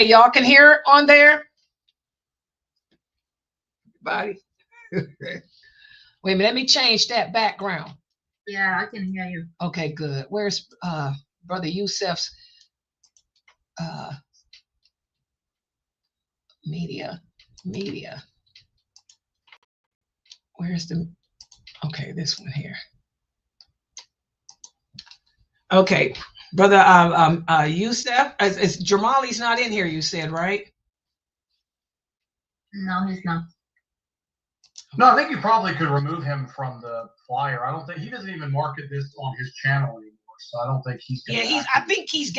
Okay, y'all can hear it on there? Everybody? Wait a minute, let me change that background. Yeah, I can hear you. Okay, good. Where's Brother Yusef's media? Where's the, okay, this one here. Okay, Brother Yusef, is Jamali's not in here, you said, right? No, he's not. No, I think you probably could remove him from the flyer. I don't think he doesn't even market this on his channel anymore, so I don't think he's. Yeah, I think he's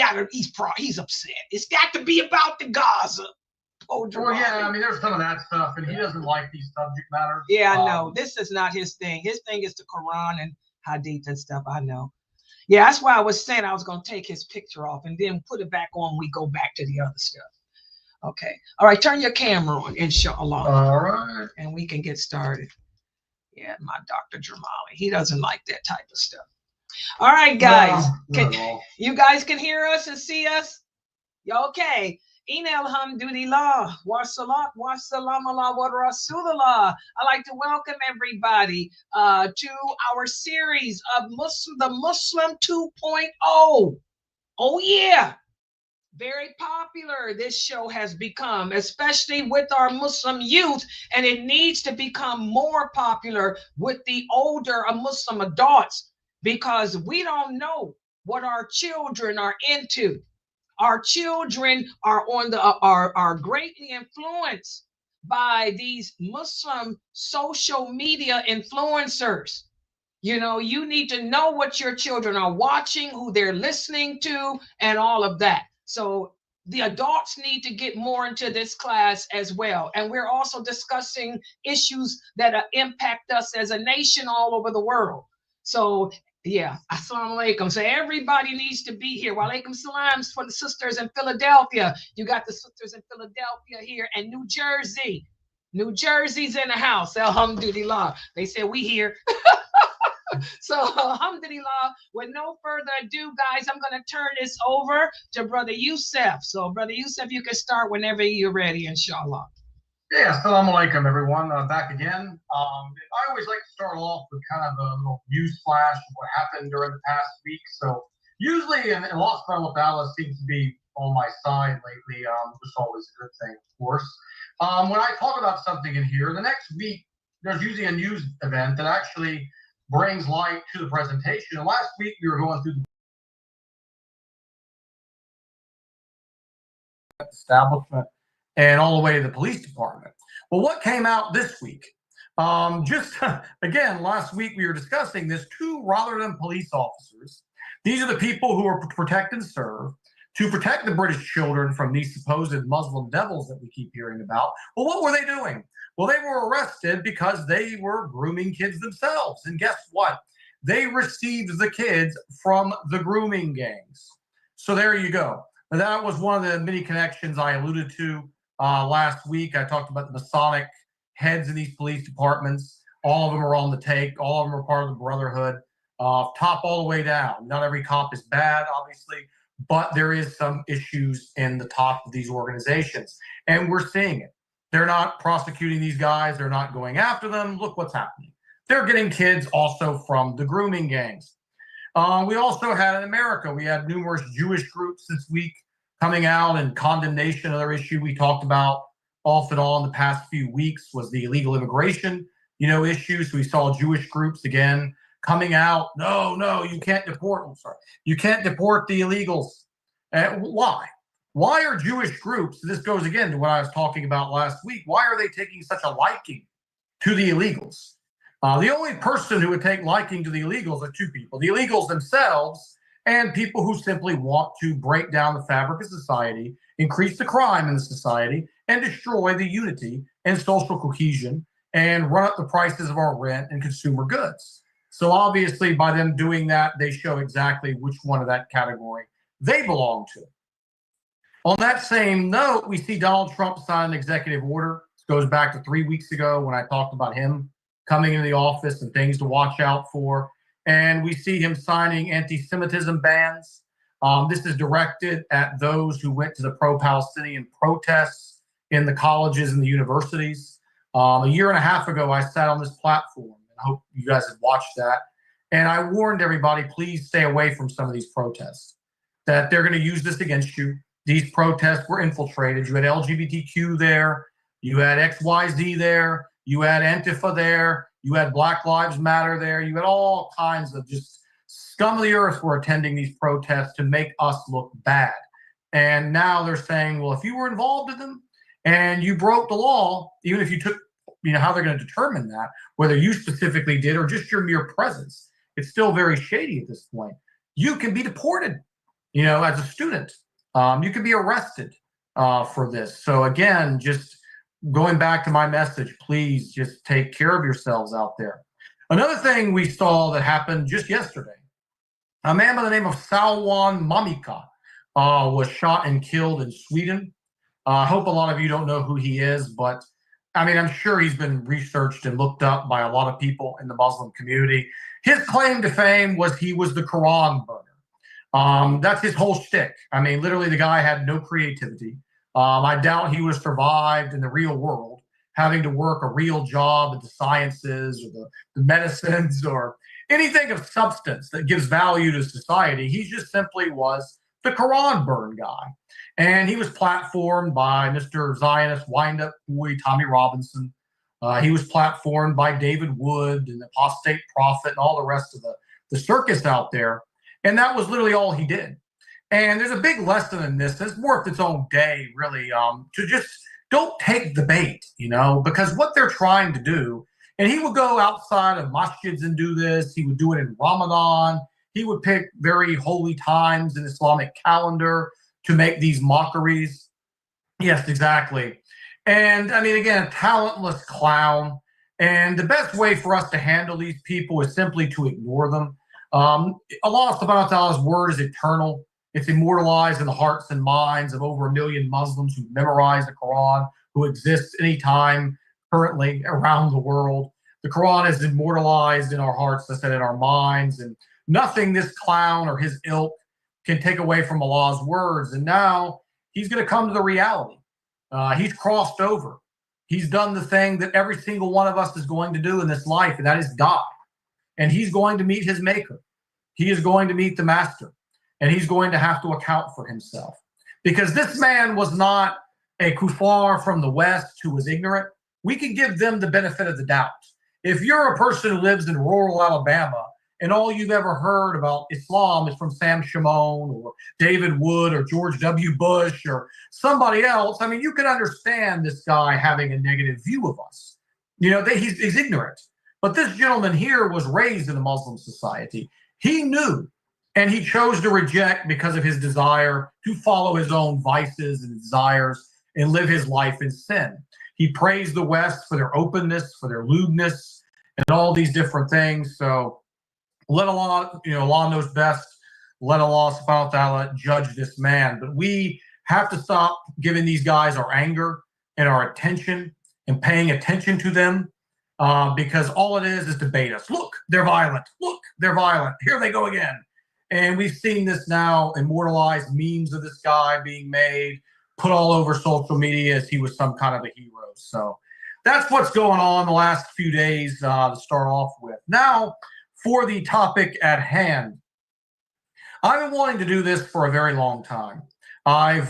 upset. It's got to be about the Gaza. Oh, well, yeah, I mean, there's some of that stuff, and he doesn't like these subject matters. Yeah, I know. This is not his thing. His thing is the Quran and Hadith and stuff. I know. Yeah, that's why I was saying I was going to take his picture off and then put it back on. We go back to the other stuff. Okay. All right. Turn your camera on, inshallah. All right. And we can get started. Yeah, my Dr. Jamali. He doesn't like that type of stuff. All right, guys. You guys can hear us and see us? You okay? Alhamdulillah, wa salat, wa salam ala wa rasulullah. I'd like to welcome everybody to our series of the Muslim 2.0. Oh yeah, very popular this show has become, especially with our Muslim youth, and it needs to become more popular with the older Muslim adults, because we don't know what our children are into. Our children are are greatly influenced by these Muslim social media influencers. You know, you need to know what your children are watching, who they're listening to, and all of that. So the adults need to get more into this class as well. And we're also discussing issues that impact us as a nation all over the world. So yeah, assalamu alaikum. So everybody needs to be here. Wa alaikum salams for the sisters in Philadelphia. You got the sisters in Philadelphia here, and New Jersey. New Jersey's in the house. Alhamdulillah. They said we here. So alhamdulillah, with no further ado, guys, I'm going to turn this over to Brother Yusef. So Brother Yusef, you can start whenever you're ready, inshallah. Yeah, assalamu alaikum, everyone. Back again. I always like to start off with kind of a little news flash of what happened during the past week. So usually, and Allah subhanahu wa ta'ala seems to be on my side lately, which is always a good thing, of course. When I talk about something in here, the next week, there's usually a news event that actually brings light to the presentation. And last week, we were going through the establishment and all the way to the police department. Well, what came out this week? Just again, last week we were discussing this. Two Rotherham police officers. These are the people who are protect and serve to protect the British children from these supposed Muslim devils that we keep hearing about. Well, what were they doing? Well, they were arrested because they were grooming kids themselves. And guess what? They received the kids from the grooming gangs. So there you go. And that was one of the many connections I alluded to last week. I talked about the Masonic heads in these police departments. All of them are on the take. All of them are part of the Brotherhood, top all the way down. Not every cop is bad, obviously, but there is some issues in the top of these organizations. And we're seeing it. They're not prosecuting these guys. They're not going after them. Look what's happening. They're getting kids also from the grooming gangs. We also had in America, we had numerous Jewish groups this week coming out in condemnation. Another issue we talked about off and on the past few weeks was the illegal immigration, issue. So we saw Jewish groups again coming out. No, you can't deport. I'm sorry. You can't deport the illegals. Why? Why are Jewish groups, this goes again to what I was talking about last week, why are they taking such a liking to the illegals? The only person who would take liking to the illegals are two people, the illegals themselves and people who simply want to break down the fabric of society, increase the crime in the society, and destroy the unity and social cohesion and run up the prices of our rent and consumer goods. So obviously by them doing that, they show exactly which one of that category they belong to. On that same note, we see Donald Trump sign an executive order. This goes back to 3 weeks ago when I talked about him coming into the office and things to watch out for. And we see him signing anti-Semitism bans. This is directed at those who went to the pro-Palestinian protests in the colleges and the universities. A year and a half ago, I sat on this platform, and I hope you guys have watched that. And I warned everybody, please stay away from some of these protests, that they're going to use this against you. These protests were infiltrated. You had LGBTQ there, you had XYZ there, you had Antifa there, you had Black Lives Matter there, you had all kinds of just scum of the earth were attending these protests to make us look bad. And now they're saying, well, if you were involved in them and you broke the law, even if you took, how they're going to determine that, whether you specifically did or just your mere presence, it's still very shady at this point. You can be deported, as a student. You can be arrested for this. So again, just going back to my message, please just take care of yourselves out there. Another thing we saw that happened just yesterday, a man by the name of Salwan Mamika was shot and killed in Sweden. I hope a lot of you don't know who he is, but I'm sure he's been researched and looked up by a lot of people in the Muslim community. His claim to fame was he was the Quran burner. That's his whole shtick. Literally the guy had no creativity. I doubt he would have survived in the real world, having to work a real job in the sciences or the medicines or anything of substance that gives value to society. He just simply was the Quran burn guy. And he was platformed by Mr. Zionist wind-up boy Tommy Robinson. He was platformed by David Wood and the apostate prophet and all the rest of the circus out there. And that was literally all he did. And there's a big lesson in this. It's worth its own day, really, to just don't take the bait, because what they're trying to do, and he would go outside of masjids and do this. He would do it in Ramadan. He would pick very holy times in Islamic calendar to make these mockeries. Yes, exactly. And again, a talentless clown. And the best way for us to handle these people is simply to ignore them. Allah subhanahu wa ta'ala's word is eternal. It's immortalized in the hearts and minds of over 1 million Muslims who memorize the Quran, who exist anytime currently around the world. The Quran is immortalized in our hearts, I said, in our minds, and nothing this clown or his ilk can take away from Allah's words. And now he's going to come to the reality. He's crossed over. He's done the thing that every single one of us is going to do in this life, and that is die. And he's going to meet his maker. He is going to meet the master. And he's going to have to account for himself. Because this man was not a kuffar from the West who was ignorant. We can give them the benefit of the doubt. If you're a person who lives in rural Alabama and all you've ever heard about Islam is from Sam Shimon or David Wood or George W. Bush or somebody else, you can understand this guy having a negative view of us. He's ignorant. But this gentleman here was raised in a Muslim society. He knew, and he chose to reject because of his desire to follow his own vices and desires and live his life in sin. He praised the West for their openness, for their lewdness, and all these different things. So let Allah, Allah knows best. Let Allah subhanahu wa ta'ala judge this man. But we have to stop giving these guys our anger and our attention and paying attention to them because all it is to bait us. Look, they're violent. Look, they're violent. Here they go again. And we've seen this now, immortalized memes of this guy being made, put all over social media as he was some kind of a hero. So that's what's going on the last few days to start off with. Now, for the topic at hand, I've been wanting to do this for a very long time. I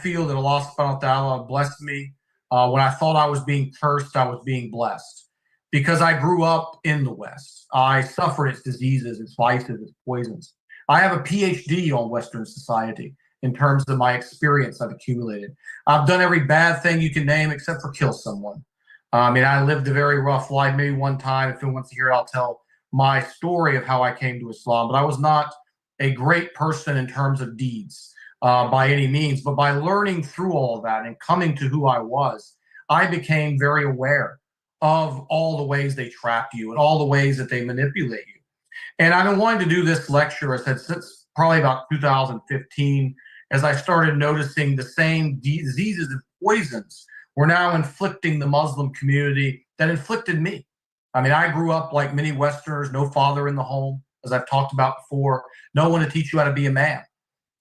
feel that Allah subhanahu wa ta'ala blessed me. When I thought I was being cursed, I was being blessed. Because I grew up in the West. I suffered its diseases, its vices, its poisons. I have a PhD on Western society in terms of my experience I've accumulated. I've done every bad thing you can name except for kill someone. I lived a very rough life. Maybe one time, if anyone wants to hear it, I'll tell my story of how I came to Islam. But I was not a great person in terms of deeds by any means. But by learning through all of that and coming to who I was, I became very aware of all the ways they trap you and all the ways that they manipulate you. And I've been wanting to do this lecture, I said, since probably about 2015, as I started noticing the same diseases and poisons were now inflicting the Muslim community that inflicted me. I grew up like many Westerners, no father in the home, as I've talked about before, no one to teach you how to be a man.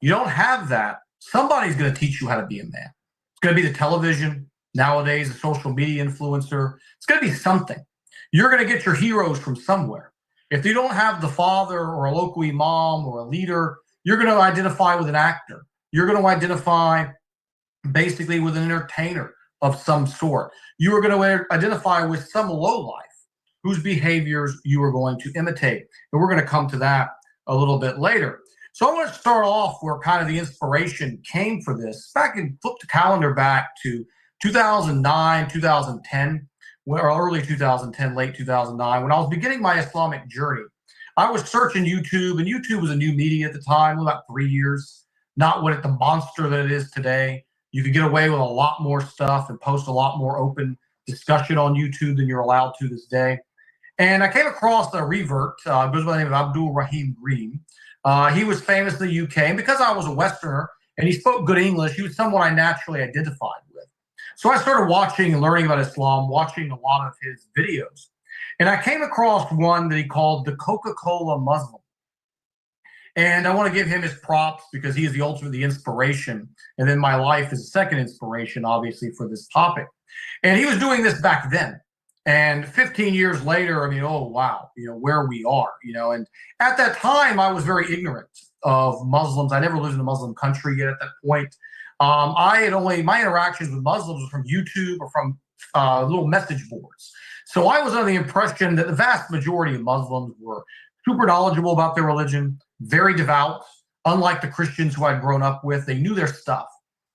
You don't have that. Somebody's going to teach you how to be a man. It's going to be the television nowadays, a social media influencer. It's going to be something. You're going to get your heroes from somewhere. If you don't have the father or a local imam or a leader, you're going to identify with an actor. You're going to identify basically with an entertainer of some sort. You are going to identify with some lowlife whose behaviors you are going to imitate. And we're going to come to that a little bit later. So I want to start off where kind of the inspiration came for this. Back and flip the calendar back to 2009, 2010, or early 2010, late 2009, when I was beginning my Islamic journey. I was searching YouTube, and YouTube was a new media at the time, about 3 years, not what the monster that it is today. You could get away with a lot more stuff and post a lot more open discussion on YouTube than you're allowed to this day. And I came across a revert, goes by the name of Abdul Rahim Green. He was famous in the UK, and because I was a Westerner and he spoke good English, he was someone I naturally identified with. So I started watching and learning about Islam, watching a lot of his videos. And I came across one that he called the Coca-Cola Muslim. And I want to give him his props because he is the ultimate, the inspiration. And then my life is a second inspiration, obviously, for this topic. And he was doing this back then. And 15 years later, I mean, oh, wow, where we are, and at that time, I was very ignorant of Muslims. I never lived in a Muslim country yet at that point. My interactions with Muslims were from YouTube or from little message boards. So I was under the impression that the vast majority of Muslims were super knowledgeable about their religion, very devout, unlike the Christians who I'd grown up with. They knew their stuff.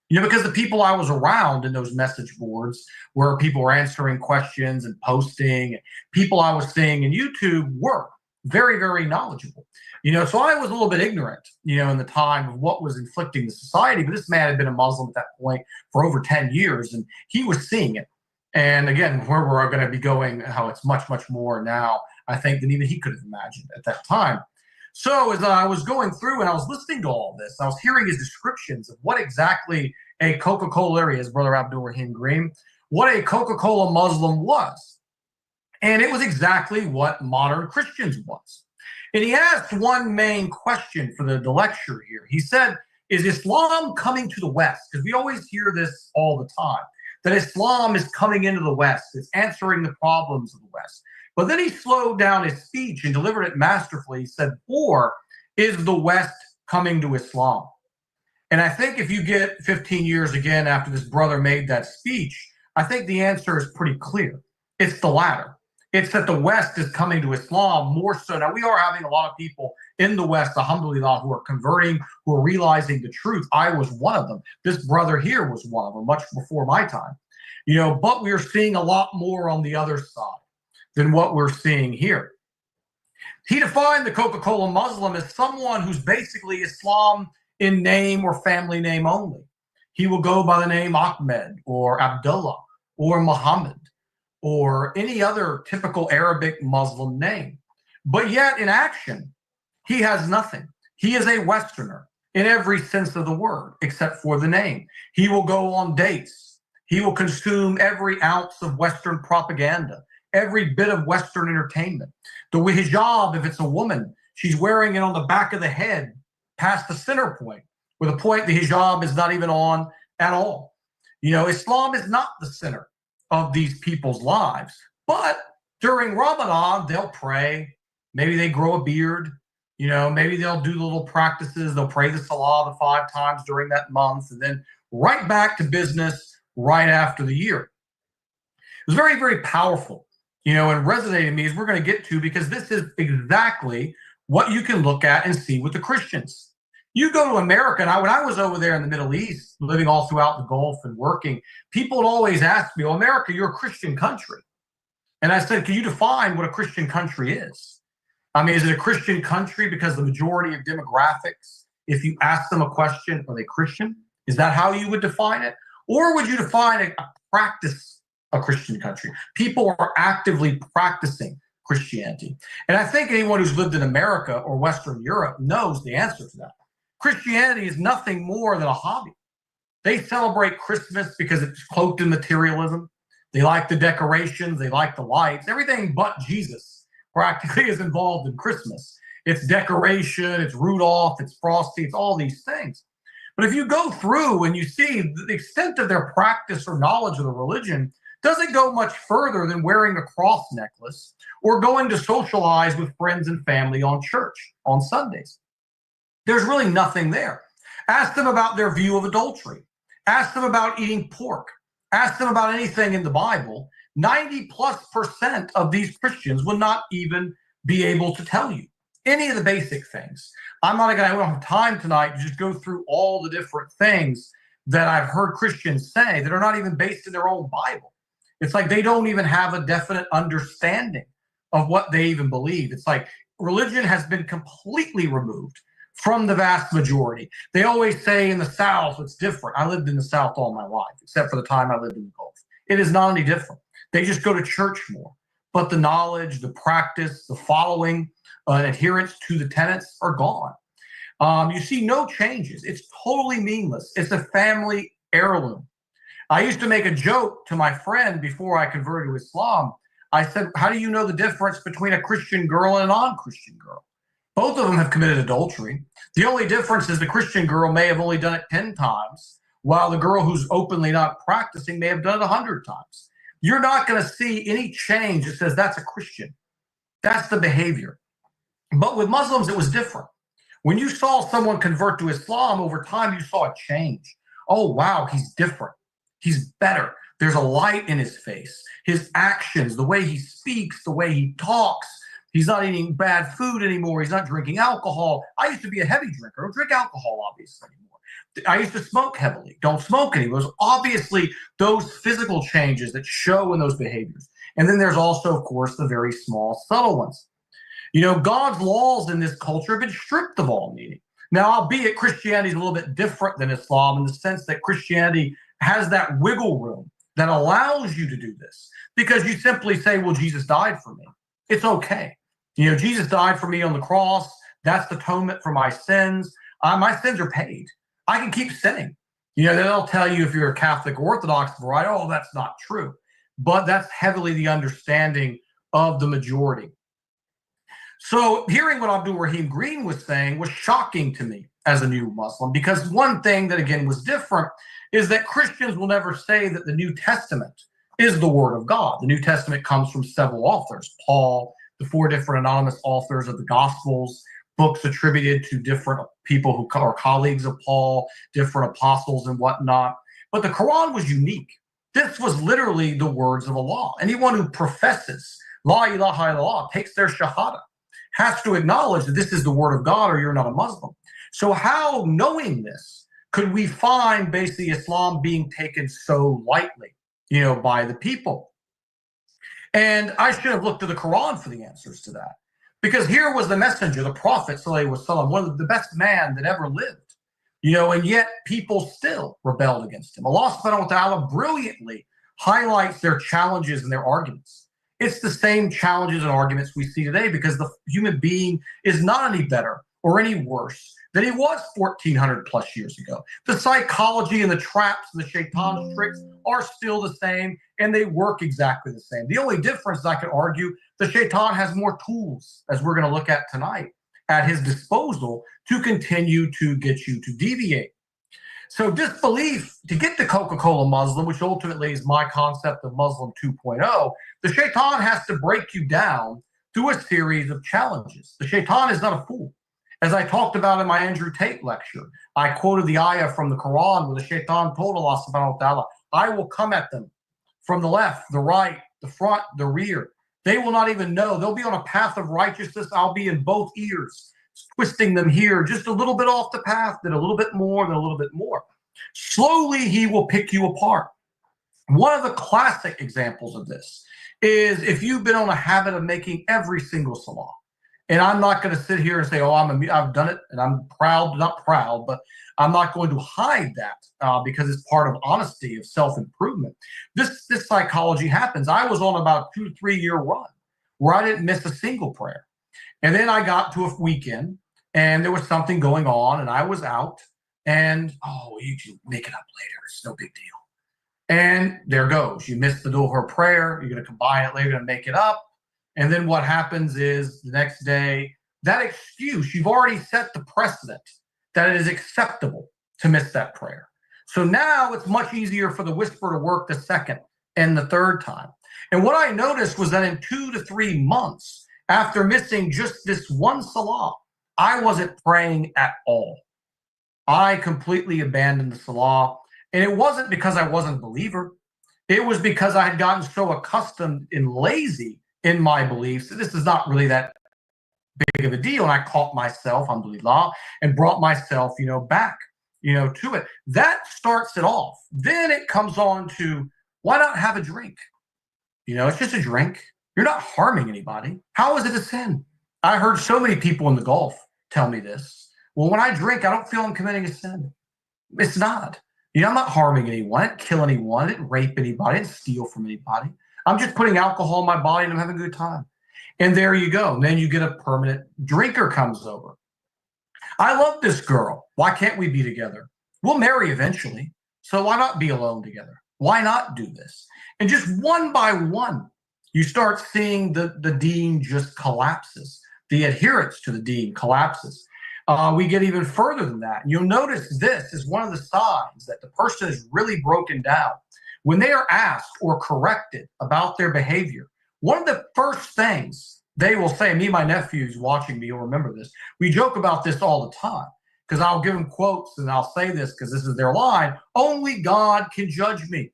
Because the people I was around in those message boards where people were answering questions and posting, people I was seeing in YouTube were very, very knowledgeable. So I was a little bit ignorant, in the time of what was inflicting the society. But this man had been a Muslim at that point for over 10 years, and he was seeing it. And again, where we're going to be going, how it's much, much more now, I think, than even he could have imagined at that time. So as I was going through and I was listening to all this, I was hearing his descriptions of what exactly a Coca-Cola is, Brother Abdul Rahim Green, what a Coca-Cola Muslim was. And it was exactly what modern Christians was. And he asked one main question for the lecture here. He said, is Islam coming to the West? Because we always hear this all the time, that Islam is coming into the West. It's answering the problems of the West. But then he slowed down his speech and delivered it masterfully. He said, or is the West coming to Islam? And I think if you get 15 years again after this brother made that speech, I think the answer is pretty clear. It's the latter. It's that the West is coming to Islam more so. Now, we are having a lot of people in the West, alhamdulillah, who are converting, who are realizing the truth. I was one of them. This brother here was one of them, much before my time. But we are seeing a lot more on the other side than what we're seeing here. He defined the Coca-Cola Muslim as someone who's basically Islam in name or family name only. He will go by the name Ahmed or Abdullah or Muhammad or any other typical Arabic Muslim name. But yet in action, he has nothing. He is a Westerner in every sense of the word, except for the name. He will go on dates. He will consume every ounce of Western propaganda, every bit of Western entertainment. The hijab, if it's a woman, she's wearing it on the back of the head past the center point, where the point the hijab is not even on at all. Islam is not the center of these people's lives. But during Ramadan, they'll pray. Maybe they grow a beard. Maybe they'll do the little practices. They'll pray the Salah the 5 times during that month, and then right back to business right after the year. It was very, very powerful. And resonated me, as we're going to get to, because this is exactly what you can look at and see with the Christians. You go to America, and when I was over there in the Middle East, living all throughout the Gulf and working, people would always ask me, well, America, you're a Christian country. And I said, can you define what a Christian country is? I mean, is it a Christian country because the majority of demographics, if you ask them a question, are they Christian? Is that how you would define it? Or would you define a practice a Christian country? People are actively practicing Christianity. And I think anyone who's lived in America or Western Europe knows the answer to that. Christianity is nothing more than a hobby. They celebrate Christmas because it's cloaked in materialism. They like the decorations. They like the lights. Everything but Jesus practically is involved in Christmas. It's decoration, it's Rudolph, it's Frosty, it's all these things. But if you go through and you see the extent of their practice or knowledge of the religion doesn't go much further than wearing a cross necklace or going to socialize with friends and family on church on Sundays. There's really nothing there. Ask them about their view of adultery. Ask them about eating pork. Ask them about anything in the Bible. 90+% of these Christians will not even be able to tell you any of the basic things. I don't have time tonight to just go through all the different things that I've heard Christians say that are not even based in their own Bible. It's like they don't even have a definite understanding of what they even believe. It's like religion has been completely removed from the vast majority. They always say in the South, it's different. I lived in the South all my life, except for the time I lived in the Gulf. It is not any different. They just go to church more. But the knowledge, the practice, the following, adherence to the tenets are gone. You see no changes. It's totally meaningless. It's a family heirloom. I used to make a joke to my friend before I converted to Islam. I said, how do you know the difference between a Christian girl and a non-Christian girl? Both of them have committed adultery. The only difference is the Christian girl may have only done it 10 times, while the girl who's openly not practicing may have done it 100 times. You're not going to see any change that says that's a Christian. That's the behavior. But with Muslims, it was different. When you saw someone convert to Islam over time, you saw a change. Oh, wow, he's different. He's better. There's a light in his face. His actions, the way he speaks, the way he talks. He's not eating bad food anymore. He's not drinking alcohol. I used to be a heavy drinker. I don't drink alcohol, obviously, anymore. I used to smoke heavily. Don't smoke anymore. There's obviously those physical changes that show in those behaviors. And then there's also, of course, the very small, subtle ones. You know, God's laws in this culture have been stripped of all meaning. Now, albeit Christianity is a little bit different than Islam in the sense that Christianity has that wiggle room that allows you to do this because you simply say, well, Jesus died for me. It's okay. You know, Jesus died for me on the cross. That's the atonement for my sins. My sins are paid. I can keep sinning. You know, they'll tell you if you're a Catholic or Orthodox, right? Oh, that's not true. But that's heavily the understanding of the majority. So hearing what Abdul Rahim Green was saying was shocking to me as a new Muslim, because one thing that, again, was different is that Christians will never say that the New Testament is the Word of God. The New Testament comes from several authors, Paul, the 4 different anonymous authors of the Gospels, books attributed to different people who are colleagues of Paul, different apostles and whatnot. But the Quran was unique. This was literally the words of Allah. Anyone who professes La ilaha illallah, takes their shahada, has to acknowledge that this is the word of God or you're not a Muslim. So how, knowing this, could we find basically Islam being taken so lightly, you know, by the people? And I should have looked to the Quran for the answers to that. Because here was the messenger, the Prophet, sallallahu alaihi wasallam, one of the best man that ever lived, you know, and yet people still rebelled against him. Allah subhanahu wa ta'ala brilliantly highlights their challenges and their arguments. It's the same challenges and arguments we see today because the human being is not any better or any worse than he was 1,400 plus years ago. The psychology and the traps and the shaitan's tricks are still the same, and they work exactly the same. The only difference is I could argue the shaitan has more tools, as we're going to look at tonight, at his disposal to continue to get you to deviate. So disbelief, to get the Coca-Cola Muslim, which ultimately is my concept of Muslim 2.0, the shaitan has to break you down through a series of challenges. The shaitan is not a fool. As I talked about in my Andrew Tate lecture, I quoted the ayah from the Quran where the shaitan told Allah subhanahu wa ta'ala, I will come at them from the left, the right, the front, the rear. They will not even know. They'll be on a path of righteousness. I'll be in both ears, twisting them here, just a little bit off the path, then a little bit more, then a little bit more. Slowly, he will pick you apart. One of the classic examples of this is if you've been on a habit of making every single salah. And I'm not going to sit here and say, oh, I've done it and I'm proud, not proud, but I'm not going to hide that because it's part of honesty, of self-improvement. This psychology happens. I was on about a 2 to 3 year run where I didn't miss a single prayer. And then I got to a weekend and there was something going on and I was out and, oh, you can make it up later. It's no big deal. And there goes. You missed the Dhuhr prayer. You're going to combine it later and make it up. And then what happens is the next day, that excuse, you've already set the precedent that it is acceptable to miss that prayer. So now it's much easier for the whisper to work the second and the third time. And what I noticed was that in 2 to 3 months, after missing just this one salah, I wasn't praying at all. I completely abandoned the salah. And it wasn't because I wasn't a believer. It was because I had gotten so accustomed and lazy in my beliefs that this is not really that big of a deal. And I caught myself, alhamdulillah, and brought myself, back, to it. That starts it off. Then it comes on to, why not have a drink? It's just a drink. You're not harming anybody. How is it a sin? I heard so many people in the Gulf tell me this. Well, when I drink, I don't feel I'm committing a sin. It's not. I'm not harming anyone. I didn't kill anyone. I didn't rape anybody. I didn't steal from anybody. I'm just putting alcohol in my body and I'm having a good time. And there you go. And then you get a permanent drinker comes over. I love this girl. Why can't we be together? We'll marry eventually. So why not be alone together? Why not do this? And just one by one, you start seeing the deen just collapses. The adherence to the deen collapses. We get even further than that. You'll notice this is one of the signs that the person is really broken down. When they are asked or corrected about their behavior, one of the first things they will say, me and my nephews watching me will remember this. We joke about this all the time because I'll give them quotes and I'll say this because this is their line. Only God can judge me.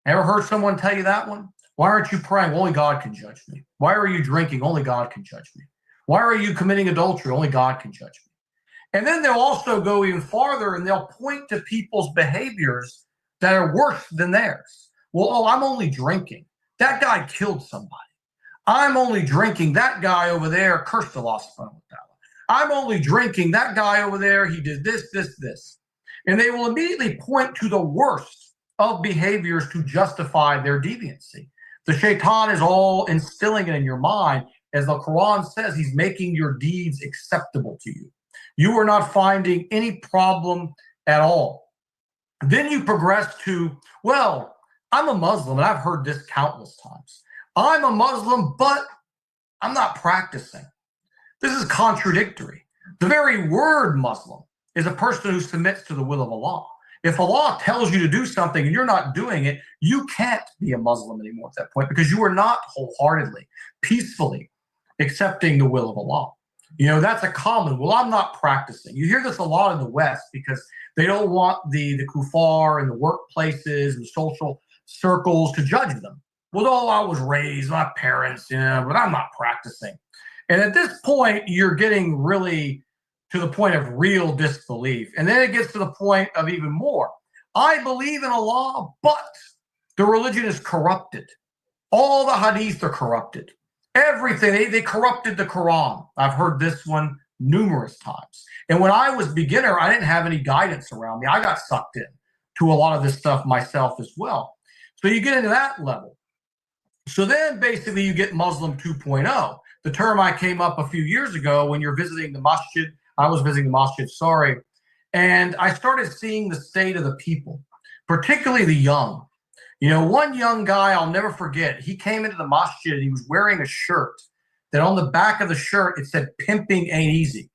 Ever heard someone tell you that one? Why aren't you praying? Only God can judge me. Why are you drinking? Only God can judge me. Why are you committing adultery? Only God can judge me. And then they'll also go even farther and they'll point to people's behaviors that are worse than theirs. Well, I'm only drinking. That guy killed somebody. I'm only drinking. That guy over there cursed Allah subhanahu wa ta'ala. I'm only drinking. That guy over there, he did this, this, this. And they will immediately point to the worst of behaviors to justify their deviancy. The shaitan is all instilling it in your mind. As the Quran says, he's making your deeds acceptable to you. You are not finding any problem at all. Then you progress to, well, I'm a Muslim, and I've heard this countless times. I'm a Muslim, but I'm not practicing. This is contradictory. The very word Muslim is a person who submits to the will of Allah. If Allah tells you to do something and you're not doing it, you can't be a Muslim anymore at that point because you are not wholeheartedly, peacefully accepting the will of Allah. That's a common, well, I'm not practicing. You hear this a lot in the West because they don't want the kuffar and the workplaces and social circles to judge them. Well, I was raised, my parents, but I'm not practicing. And at this point, you're getting really to the point of real disbelief. And then it gets to the point of even more. I believe in Allah, but the religion is corrupted. All the hadith are corrupted. Everything, they corrupted the Quran. I've heard this one numerous times. And when I was beginner, I didn't have any guidance around me. I got sucked in to a lot of this stuff myself as well. So you get into that level. So then basically you get Muslim 2.0. The term I came up a few years ago when you're visiting the masjid. I was visiting the masjid, and I started seeing the state of the people, particularly the young. One young guy I'll never forget, he came into the masjid and he was wearing a shirt that on the back of the shirt, it said, "Pimping ain't easy."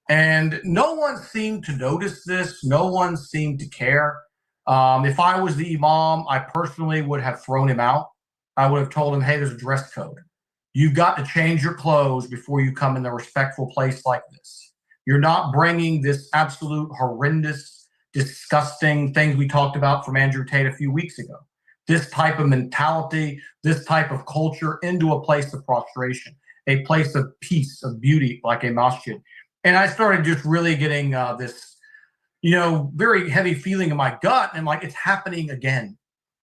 And no one seemed to notice this. No one seemed to care. If I was the imam, I personally would have thrown him out. I would have told him, hey, there's a dress code. You've got to change your clothes before you come in a respectful place like this. You're not bringing this absolute horrendous, disgusting things we talked about from Andrew Tate a few weeks ago. This type of mentality, this type of culture into a place of prostration, a place of peace, of beauty, like a masjid. And I started just really getting this, very heavy feeling in my gut. And like, it's happening again.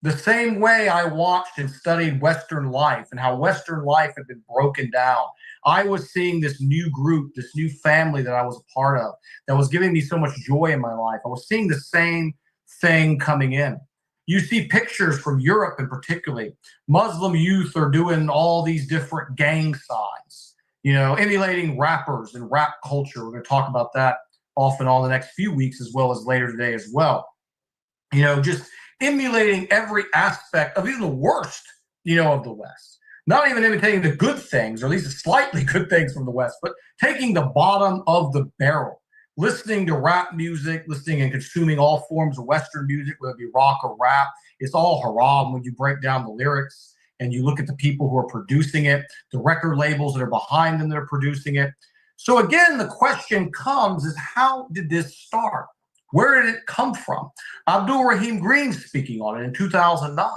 The same way I watched and studied Western life and how Western life had been broken down. I was seeing this new group, this new family that I was a part of that was giving me so much joy in my life. I was seeing the same thing coming in. You see pictures from Europe in particularly. Muslim youth are doing all these different gang signs, emulating rappers and rap culture. We're going to talk about that off and on the next few weeks as well as later today as well. Just emulating every aspect of even the worst, of the West. not even imitating the good things, or at least slightly good things from the West, but taking the bottom of the barrel, listening to rap music, listening and consuming all forms of Western music, whether it be rock or rap. It's all haram when you break down the lyrics and you look at the people who are producing it, the record labels that are behind them that are producing it. So again, the question comes is, how did this start? Where did it come from? Abdul Rahim Green speaking on it in 2009.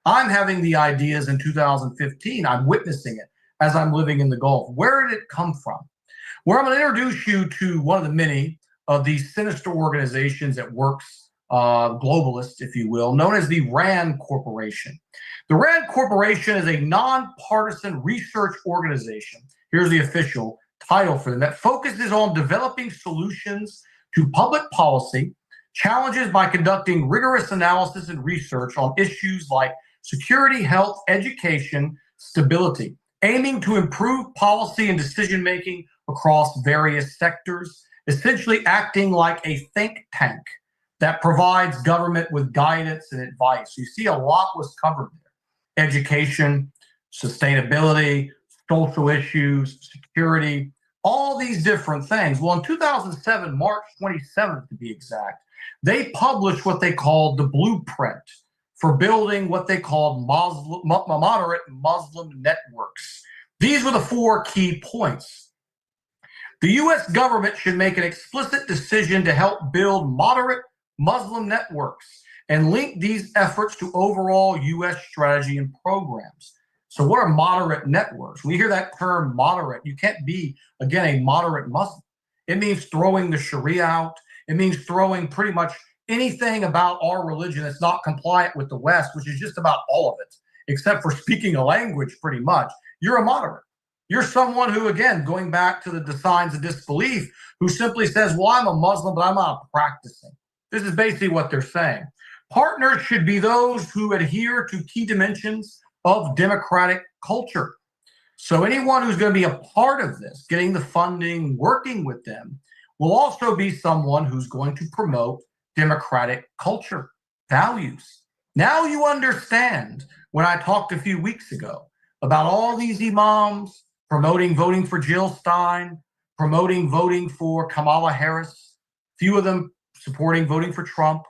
I'm having the ideas in 2015. I'm witnessing it as I'm living in the Gulf. Where did it come from? Well, I'm going to introduce you to one of the many of these sinister organizations that works, globalist, if you will, known as the RAND Corporation. The RAND Corporation is a nonpartisan research organization. Here's the official title for them, that focuses on developing solutions to public policy challenges by conducting rigorous analysis and research on issues like security, health, education, stability, aiming to improve policy and decision-making across various sectors, essentially acting like a think tank that provides government with guidance and advice. You see, a lot was covered there: education, sustainability, social issues, security, all these different things. Well, in 2007, March 27th to be exact, they published what they called the blueprint for building what they called moderate Muslim networks. These were the 4 key points. The U.S. government should make an explicit decision to help build moderate Muslim networks and link these efforts to overall U.S. strategy and programs. So what are moderate networks? When you hear that term moderate, you can't be, again, a moderate Muslim. It means throwing the Sharia out. It means throwing pretty much anything about our religion that's not compliant with the West, which is just about all of it, except for speaking a language pretty much. You're a moderate. You're someone who, again, going back to the signs of disbelief, who simply says, well, I'm a Muslim, but I'm not practicing. This is basically what they're saying. Partners should be those who adhere to key dimensions of democratic culture. So anyone who's going to be a part of this, getting the funding, working with them, will also be someone who's going to promote democratic culture, values. Now you understand when I talked a few weeks ago about all these imams promoting voting for Jill Stein, promoting voting for Kamala Harris, few of them supporting voting for Trump,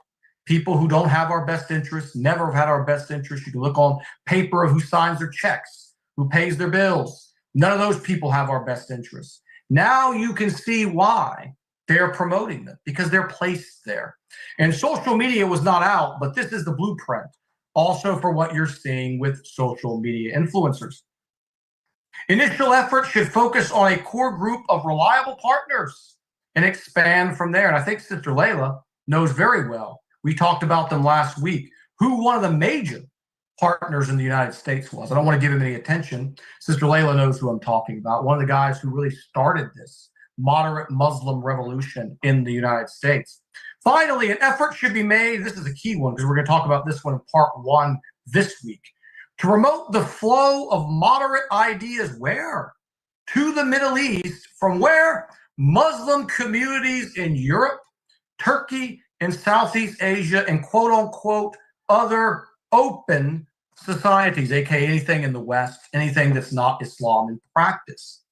people who don't have our best interests, never have had our best interests. You can look on paper of who signs their checks, who pays their bills. None of those people have our best interests. Now you can see why they're promoting them, because they're placed there. And social media was not out, but this is the blueprint also for what you're seeing with social media influencers. Initial efforts should focus on a core group of reliable partners and expand from there. And I think Sister Layla knows very well. We talked about them last week, who one of the major partners in the United States was. I don't want to give him any attention. Sister Layla knows who I'm talking about. One of the guys who really started this moderate Muslim revolution in the United States. Finally, an effort should be made. This is a key one because we're going to talk about this one in part 1 this week. To promote the flow of moderate ideas where? To the Middle East, from where? Muslim communities in Europe, Turkey, and Southeast Asia, and quote unquote other open societies, aka anything in the West, anything that's not Islam in practice.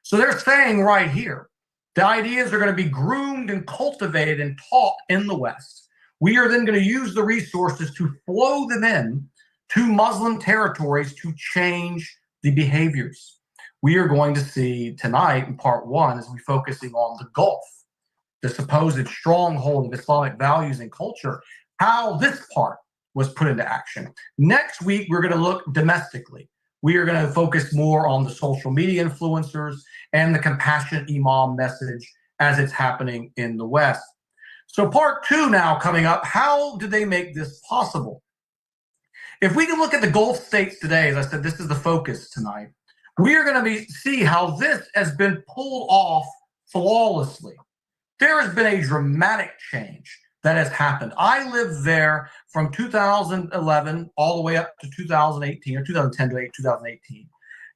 So they're saying right here, the ideas are going to be groomed and cultivated and taught in the West. We are then going to use the resources to flow them in to Muslim territories to change the behaviors. We are going to see tonight in part 1, as we're focusing on the Gulf, the supposed stronghold of Islamic values and culture, how this part was put into action. Next week, we're going to look domestically. We are going to focus more on the social media influencers and the compassionate imam message as it's happening in the West. So part 2 now coming up, how did they make this possible? If we can look at the Gulf states today, as I said, this is the focus tonight, we are going to see how this has been pulled off flawlessly. There has been a dramatic change that has happened. I lived there from 2011 all the way up to 2018, or 2010 to 2018.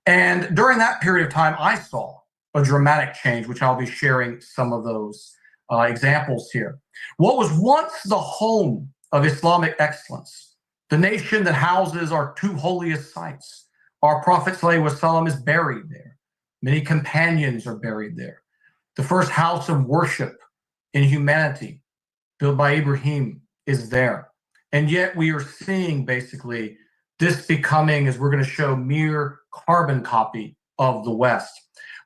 And during that period of time, I saw a dramatic change, which I'll be sharing some of those examples here. What was once the home of Islamic excellence, the nation that houses our 2 holiest sites, Our Prophet ﷺ is buried there. Many companions are buried there. The first house of worship in humanity, built by Ibrahim, is there. And yet we are seeing basically this becoming, as we're going to show, mere carbon copy of the West.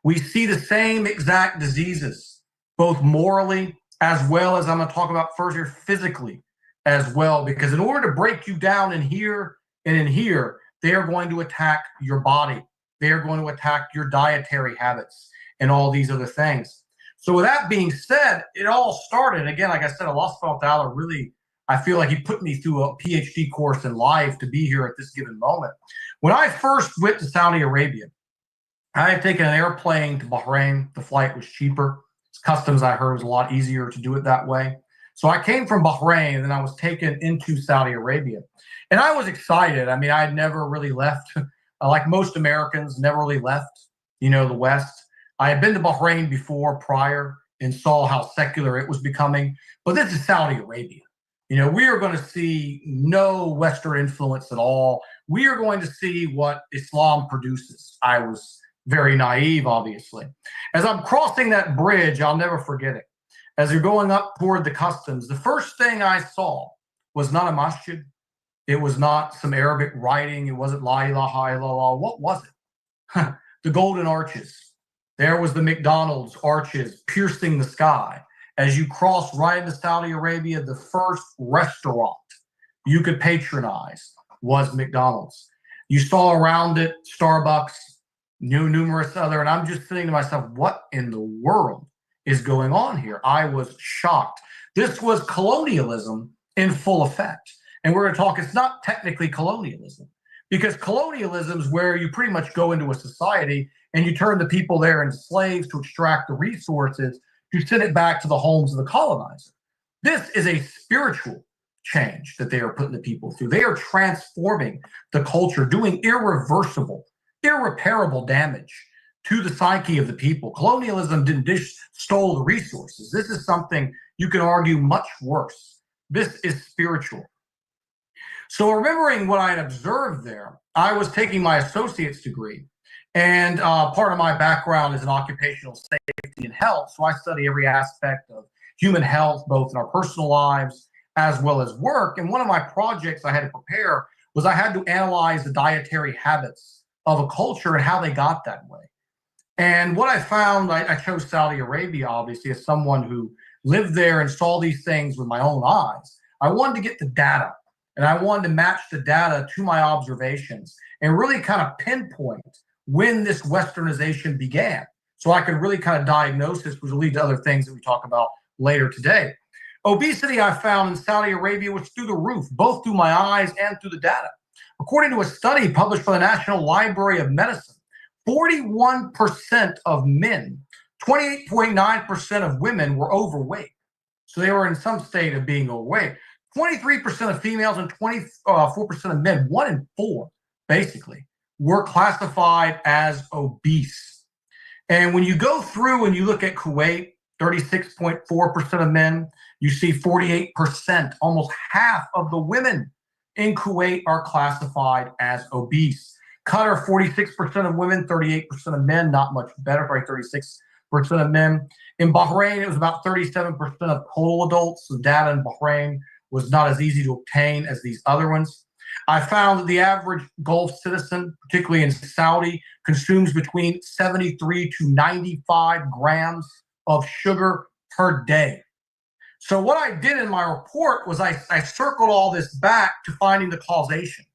We see the same exact diseases, both morally as well as I'm going to talk about further physically as well, because in order to break you down in here and in here, they are going to attack your body. They are going to attack your dietary habits and all these other things. So with that being said, it all started, again, like I said, Allah subhanahu wa ta'ala really, I feel like he put me through a PhD course in life to be here at this given moment. When I first went to Saudi Arabia, I had taken an airplane to Bahrain. The flight was cheaper. It's customs, I heard, was a lot easier to do it that way. So I came from Bahrain, and then I was taken into Saudi Arabia. And I was excited. I mean, I had never really left, like most Americans, never really left, the West. I had been to Bahrain before, prior, and saw how secular it was becoming. But this is Saudi Arabia. We are going to see no Western influence at all. We are going to see what Islam produces. I was very naive, obviously. As I'm crossing that bridge, I'll never forget it. As you're going up toward the customs, the first thing I saw was not a masjid. It was not some Arabic writing. It wasn't La ilaha illallah. What was it? The golden arches. There was the McDonald's arches piercing the sky. As you cross right into Saudi Arabia, the first restaurant you could patronize was McDonald's. You saw around it Starbucks, numerous other, and I'm just thinking to myself, what in the world is going on here? I was shocked. This was colonialism in full effect. And we're going to talk, it's not technically colonialism, because colonialism is where you pretty much go into a society and you turn the people there into slaves to extract the resources to send it back to the homes of the colonizer. This is a spiritual change that they are putting the people through. They are transforming the culture, doing irreversible, irreparable damage to the psyche of the people. Colonialism didn't just stole the resources. This is something you can argue much worse. This is spiritual. So remembering what I had observed there, I was taking my associate's degree, and part of my background is in occupational safety and health. So I study every aspect of human health, both in our personal lives as well as work. And one of my projects I had to prepare was I had to analyze the dietary habits of a culture and how they got that way. And what I found, I chose Saudi Arabia, obviously, as someone who lived there and saw these things with my own eyes. I wanted to get the data, and I wanted to match the data to my observations and really kind of pinpoint when this westernization began. So I could really kind of diagnose this, which will lead to other things that we talk about later today. Obesity, I found in Saudi Arabia, was through the roof, both through my eyes and through the data. According to a study published by the National Library of Medicine, 41% of men, 28.9% of women were overweight. So they were in some state of being overweight. 23% of females and 24% of men, 1 in 4, basically, were classified as obese. And when you go through and you look at Kuwait, 36.4% of men, you see 48%, almost half of the women in Kuwait are classified as obese. Qatar, 46% of women, 38% of men, not much better, probably 36% of men. In Bahrain, it was about 37% of total adults. The data in Bahrain was not as easy to obtain as these other ones. I found that the average Gulf citizen, particularly in Saudi, consumes between 73 to 95 grams of sugar per day. So what I did in my report was I circled all this back to finding the causation.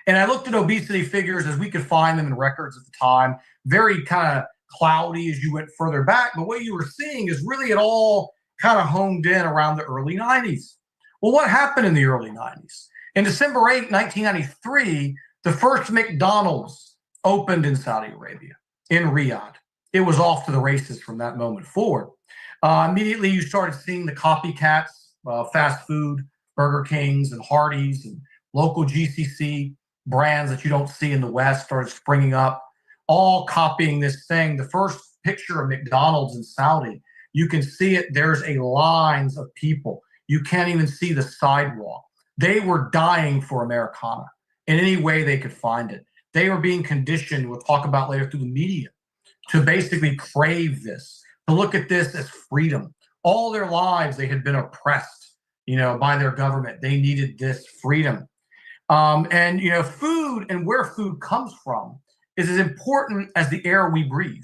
And I looked at obesity figures as we could find them in records at the time, very kind of cloudy as you went further back. But what you were seeing is really it all kind of honed in around the early 90s. Well, what happened in the early 90s? In December 8, 1993, the first McDonald's opened in Saudi Arabia, in Riyadh. It was off to the races from that moment forward. Immediately, you started seeing the copycats, fast food, Burger Kings and Hardee's and local GCC brands that you don't see in the West started springing up, all copying this thing. The first picture of McDonald's in Saudi, you can see it. There's a lines of people. You can't even see the sidewalk. They were dying for Americana in any way they could find it. They were being conditioned, we'll talk about later, through the media, to basically crave this, to look at this as freedom. All their lives, they had been oppressed, by their government. They needed this freedom. And, food and where food comes from is as important as the air we breathe.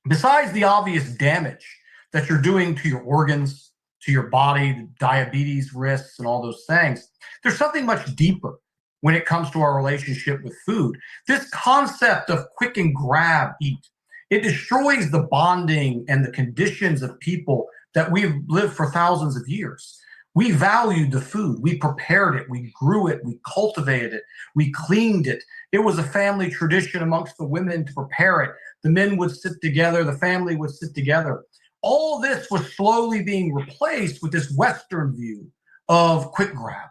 Besides the obvious damage that you're doing to your organs, to your body, the diabetes risks, and all those things, there's something much deeper when it comes to our relationship with food. This concept of quick and grab, eat, it destroys the bonding and the conditions of people that we've lived for thousands of years. We valued the food. We prepared it. We grew it. We cultivated it. We cleaned it. It was a family tradition amongst the women to prepare it. The men would sit together. The family would sit together. All this was slowly being replaced with this Western view of quick grab,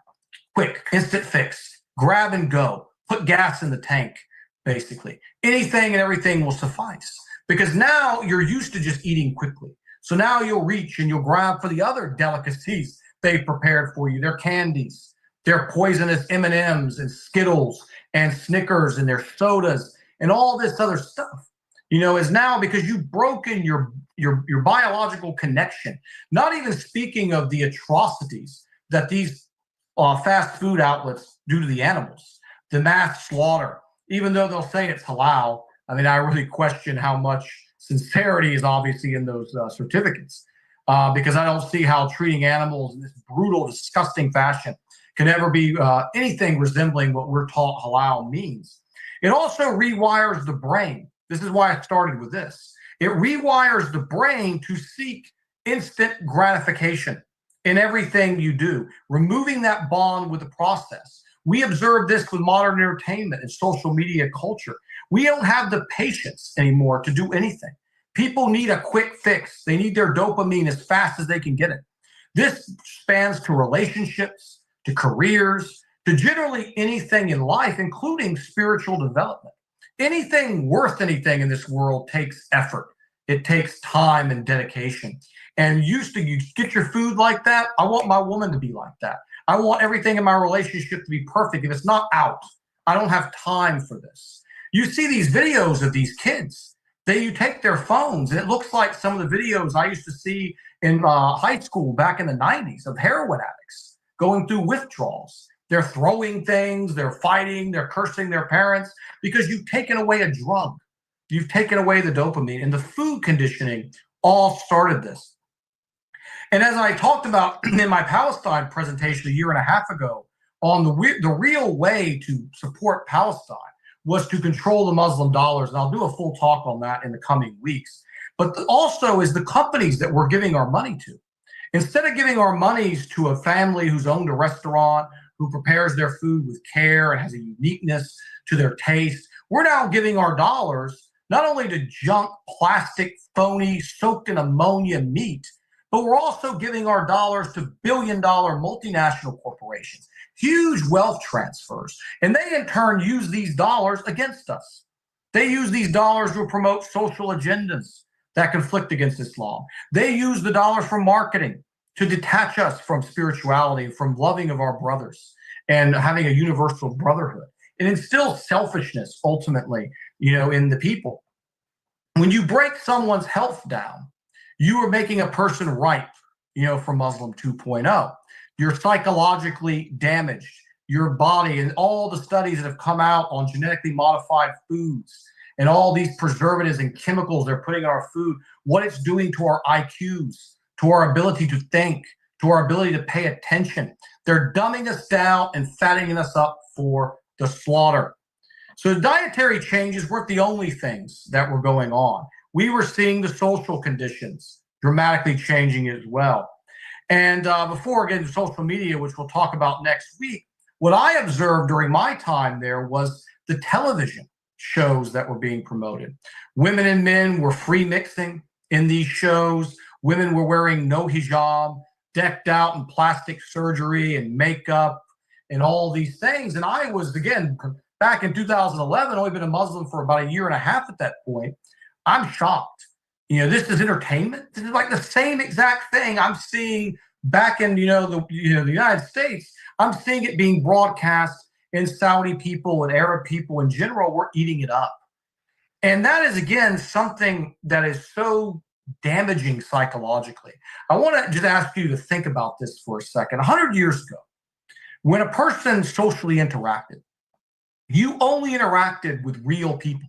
quick, instant fix, grab and go, put gas in the tank, basically. Anything and everything will suffice because now you're used to just eating quickly. So now you'll reach and you'll grab for the other delicacies they've prepared for you. Their candies, their poisonous M&Ms and Skittles and Snickers and their sodas and all this other stuff, is now because you've broken your biological connection. Not even speaking of the atrocities that these fast food outlets do to the animals, the mass slaughter, even though they'll say it's halal. I mean, I really question how much sincerity is obviously in those certificates. Because I don't see how treating animals in this brutal, disgusting fashion can ever be anything resembling what we're taught halal means. It also rewires the brain. This is why I started with this. It rewires the brain to seek instant gratification in everything you do, removing that bond with the process. We observe this with modern entertainment and social media culture. We don't have the patience anymore to do anything. People need a quick fix. They need their dopamine as fast as they can get it. This spans to relationships, to careers, to generally anything in life, including spiritual development. Anything worth anything in this world takes effort. It takes time and dedication. And you get your food like that. I want my woman to be like that. I want everything in my relationship to be perfect. If it's not out, I don't have time for this. You see these videos of these kids. You take their phones, and it looks like some of the videos I used to see in high school back in the 90s of heroin addicts going through withdrawals. They're throwing things, they're fighting, they're cursing their parents because you've taken away a drug. You've taken away the dopamine, and the food conditioning all started this. And as I talked about in my Palestine presentation a year and a half ago on the real way to support Palestine was to control the Muslim dollars. And I'll do a full talk on that in the coming weeks. But also is the companies that we're giving our money to. Instead of giving our monies to a family who's owned a restaurant, who prepares their food with care and has a uniqueness to their taste, we're now giving our dollars not only to junk, plastic, phony, soaked in ammonia meat, but we're also giving our dollars to billion-dollar multinational corporations. Huge wealth transfers. And they in turn use these dollars against us. They use these dollars to promote social agendas that conflict against Islam. They use the dollars for marketing to detach us from spirituality, from loving of our brothers and having a universal brotherhood. It instills selfishness ultimately, in the people. When you break someone's health down, you are making a person ripe, for Muslim 2.0. You're psychologically damaged. Your body and all the studies that have come out on genetically modified foods and all these preservatives and chemicals they're putting in our food, what it's doing to our IQs, to our ability to think, to our ability to pay attention. They're dumbing us down and fattening us up for the slaughter. So the dietary changes weren't the only things that were going on. We were seeing the social conditions dramatically changing as well. And before getting to social media, which we'll talk about next week, what I observed during my time there was the television shows that were being promoted. Women and men were free mixing in these shows. Women were wearing no hijab, decked out in plastic surgery and makeup and all these things. And I was, again, back in 2011, only been a Muslim for about a year and a half at that point. I'm shocked. This is entertainment. This is like the same exact thing I'm seeing back in, the United States. I'm seeing it being broadcast and Saudi people and Arab people in general were eating it up. And that is, again, something that is so damaging psychologically. I want to just ask you to think about this for a second. 100 years ago, when a person socially interacted, you only interacted with real people.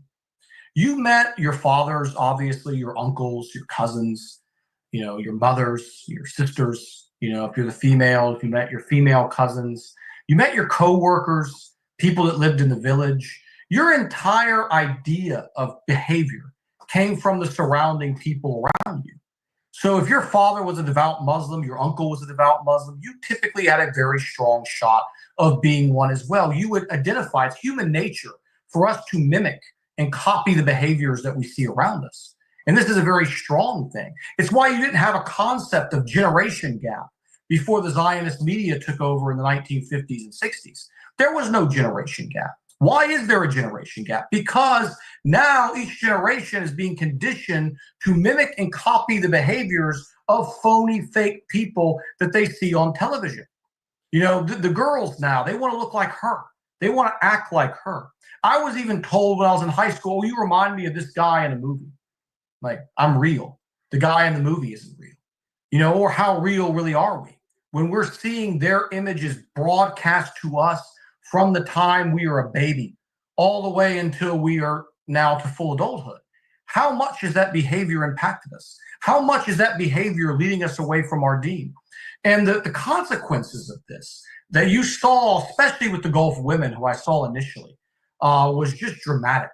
You met your fathers, obviously, your uncles, your cousins, your mothers, your sisters, if you're the female, if you met your female cousins, you met your coworkers, people that lived in the village. Your entire idea of behavior came from the surrounding people around you. So if your father was a devout Muslim, your uncle was a devout Muslim, you typically had a very strong shot of being one as well. You would identify, it's human nature for us to mimic and copy the behaviors that we see around us. And this is a very strong thing. It's why you didn't have a concept of generation gap before the Zionist media took over in the 1950s and 60s. There was no generation gap. Why is there a generation gap? Because now each generation is being conditioned to mimic and copy the behaviors of phony, fake people that they see on television. The girls now, they want to look like her. They want to act like her. I was even told when I was in high school, you remind me of this guy in a movie. Like, I'm real. The guy in the movie isn't real. Or how real really are we? When we're seeing their images broadcast to us from the time we are a baby all the way until we are now to full adulthood. How much has that behavior impacted us? How much is that behavior leading us away from our deen? And the consequences of this that you saw, especially with the Gulf women who I saw initially, was just dramatic.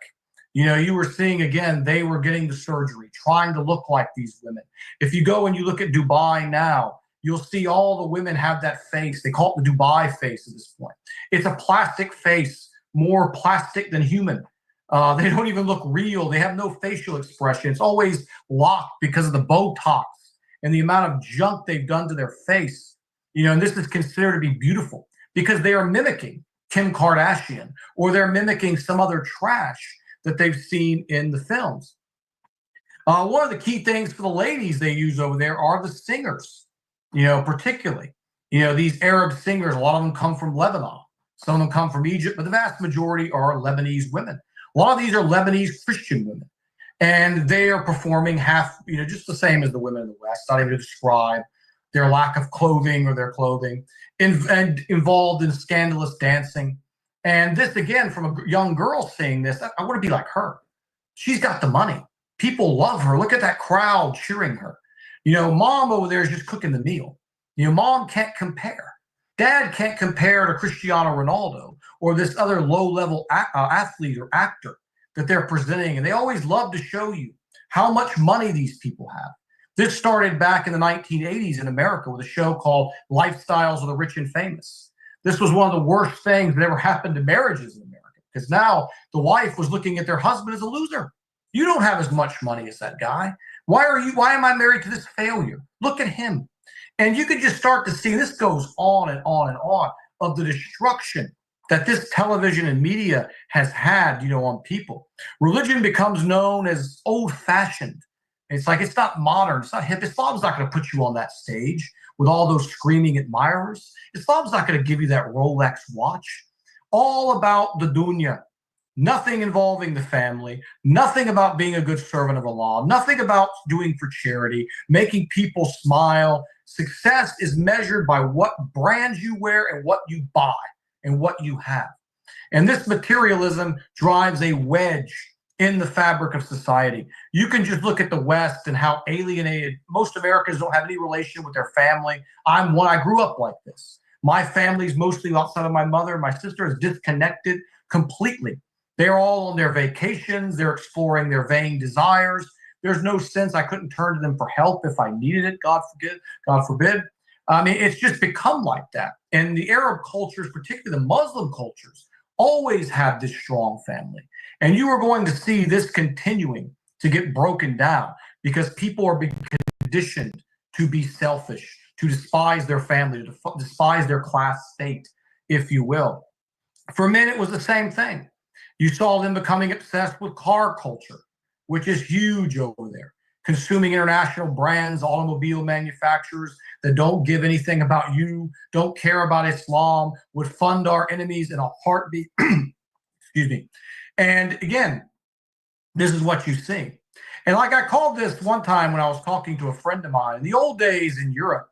You were seeing, again, they were getting the surgery, trying to look like these women. If you go and you look at Dubai now, you'll see all the women have that face. They call it the Dubai face at this point. It's a plastic face, more plastic than human. They don't even look real. They have no facial expression. It's always locked because of the Botox and the amount of junk they've done to their face. And this is considered to be beautiful because they are mimicking Kim Kardashian or they're mimicking some other trash that they've seen in the films. One of the key things for the ladies they use over there are the singers. Particularly, these Arab singers, a lot of them come from Lebanon. Some of them come from Egypt, but the vast majority are Lebanese women. A lot of these are Lebanese Christian women. And they are performing just the same as the women in the West, not even to describe their lack of clothing or their clothing, and involved in scandalous dancing. And this, again, from a young girl saying this, I want to be like her. She's got the money. People love her. Look at that crowd cheering her. Mom over there is just cooking the meal. Mom can't compare. Dad can't compare to Cristiano Ronaldo or this other low-level athlete or actor that they're presenting. And they always love to show you how much money these people have. This started back in the 1980s in America with a show called Lifestyles of the Rich and Famous. This was one of the worst things that ever happened to marriages in America because now the wife was looking at their husband as a loser. You don't have as much money as that guy. Why am I married to this failure? Look at him. And you could just start to see, this goes on and on and on, of the destruction that this television and media has had, on people. Religion becomes known as old-fashioned. It's like, it's not modern, it's not hip. Islam's not going to put you on that stage with all those screaming admirers. Islam's not going to give you that Rolex watch. All about the dunya. Nothing involving the family, nothing about being a good servant of Allah, nothing about doing for charity, making people smile. Success is measured by what brands you wear and what you buy and what you have. And this materialism drives a wedge in the fabric of society. You can just look at the West and how alienated most Americans don't have any relation with their family. I grew up like this. My family's mostly outside of my mother. My sister is disconnected completely. They're all on their vacations. They're exploring their vain desires. There's no sense I couldn't turn to them for help if I needed it, God forbid. I mean, it's just become like that. And the Arab cultures, particularly the Muslim cultures, always have this strong family. And you are going to see this continuing to get broken down because people are being conditioned to be selfish, to despise their family, to despise their class state, if you will. For men, it was the same thing. You saw them becoming obsessed with car culture, which is huge over there. consuming international brands, automobile manufacturers that don't give anything about you, don't care about Islam, would fund our enemies in a heartbeat. Excuse me. And again, this is what you see. And like I called this one time when I was talking to a friend of mine, in the old days in Europe,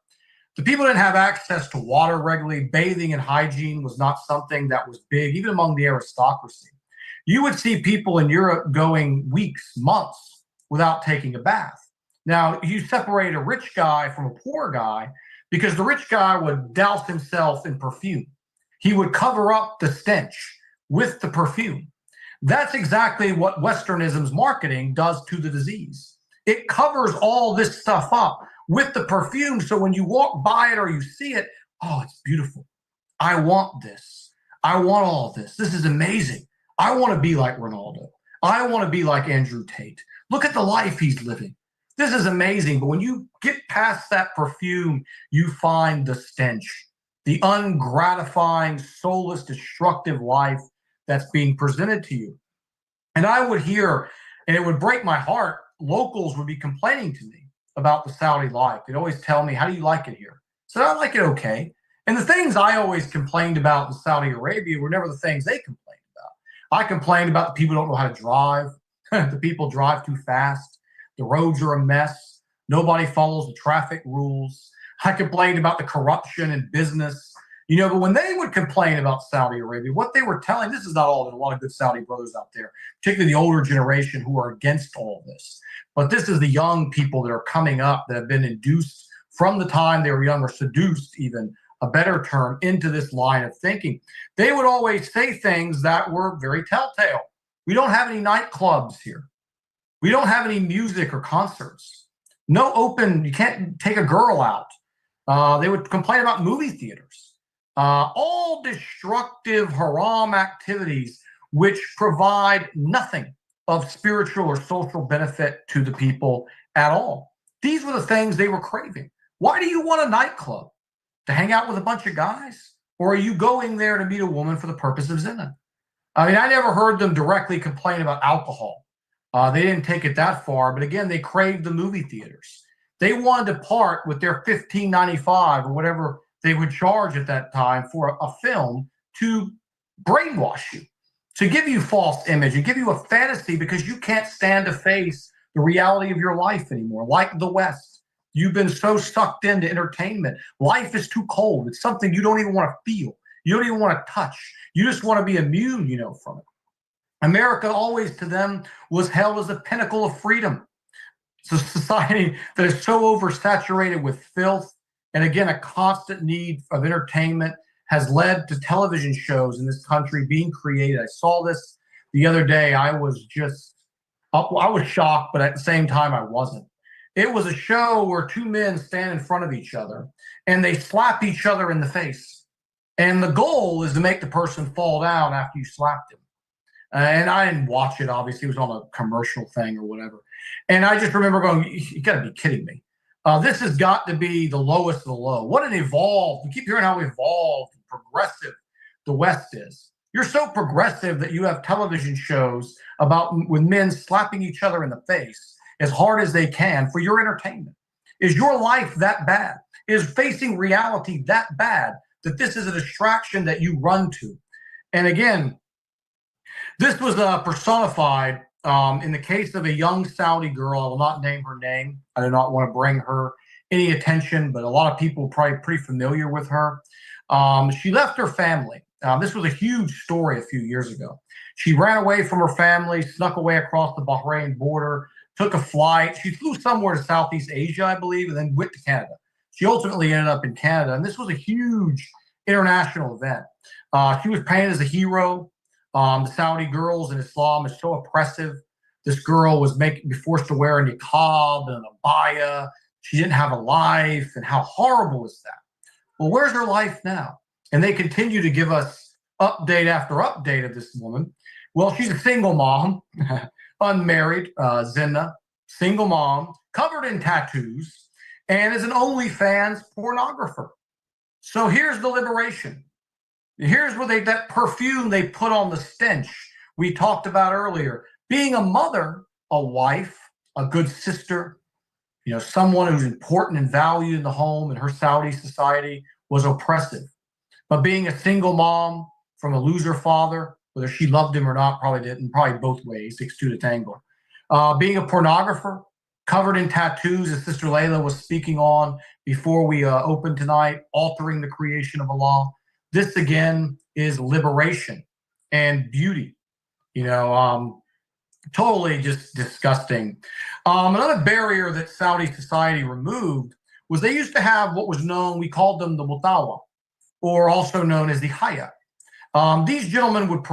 the people didn't have access to water regularly. Bathing and hygiene was not something that was big, even among the aristocracy. You would see people in Europe going weeks, months without taking a bath. Now, you separate a rich guy from a poor guy because the rich guy would douse himself in perfume. He would cover up the stench with the perfume. That's exactly what Westernism's marketing does to the disease. It covers all this stuff up with the perfume. So when you walk by it or you see it, oh, it's beautiful. I want this. I want all of this. This is amazing. I want to be like Ronaldo. I want to be like Andrew Tate. Look at the life he's living. This is amazing. But when you get past that perfume, you find the stench, the ungratifying, soulless, destructive life that's being presented to you. And I would hear, and it would break my heart, locals would be complaining to me about the Saudi life. They'd always tell me, how do you like it here? So I like it okay. And the things I always complained about in Saudi Arabia were never the things they complained about. I complained about the people who don't know how to drive. The people drive too fast. The roads are a mess. Nobody follows the traffic rules. I complained about the corruption in business. But when they would complain about Saudi Arabia, what they were telling, this is not all, there's a lot of good Saudi brothers out there, particularly the older generation who are against all this. But this is the young people that are coming up that have been induced from the time they were young, or seduced, even a better term, into this line of thinking. They would always say things that were very telltale. We don't have any nightclubs here. We don't have any music or concerts. No open, you can't take a girl out. They would complain about movie theaters. All destructive haram activities which provide nothing of spiritual or social benefit to the people at all. These were the things they were craving. Why do you want a nightclub? To hang out with a bunch of guys? Or are you going there to meet a woman for the purpose of zina? I mean, I never heard them directly complain about alcohol. They didn't take it that far, but again, they craved the movie theaters. They wanted to part with their $15.95 or whatever they would charge at that time for a film to brainwash you, to give you false image and give you a fantasy because you can't stand to face the reality of your life anymore. Like the West, you've been so sucked into entertainment. Life is too cold. It's something you don't even want to feel. You don't even want to touch. You just want to be immune, from it. America always to them was held as the pinnacle of freedom. It's a society that is so oversaturated with filth. And again, a constant need of entertainment has led to television shows in this country being created. I saw this the other day. I was shocked, but at the same time, I wasn't. It was a show where two men stand in front of each other and they slap each other in the face. And the goal is to make the person fall down after you slapped him. And I didn't watch it, obviously. It was on a commercial thing or whatever. And I just remember going, you got to be kidding me. This has got to be the lowest of the low. What an evolved, we keep hearing how evolved and progressive the West is. You're so progressive that you have television shows with men slapping each other in the face as hard as they can for your entertainment. Is your life that bad? Is facing reality that bad that this is a distraction that you run to? And again, this was personified in the case of a young Saudi girl. I will not name her name. I do not want to bring her any attention, but a lot of people are probably pretty familiar with her. She left her family. This was a huge story a few years ago. She ran away from her family, snuck away across the Bahrain border, took a flight. She flew somewhere to Southeast Asia, I believe, and then went to Canada. She ultimately ended up in Canada, and this was a huge international event. She was painted as a hero. The Saudi girls in Islam is so oppressive. This girl was forced to wear a niqab and a abaya. She didn't have a life, and how horrible is that? Well, where's her life now? And they continue to give us update after update of this woman. Well, she's a single mom, unmarried, zina, single mom, covered in tattoos, and is an OnlyFans pornographer. So here's the liberation. Here's where that perfume they put on the stench we talked about earlier. Being a mother, a wife, a good sister, someone who's important and valued in the home in her Saudi society was oppressive. But being a single mom from a loser father, whether she loved him or not, probably didn't, probably both ways, 6'2" to tango. Being a pornographer, covered in tattoos, as Sister Layla was speaking on before we opened tonight, altering the creation of Allah. This again is liberation and beauty. Totally just disgusting. Another barrier that Saudi society removed was they used to have what was known, we called them the mutawa, or also known as the haya. These gentlemen would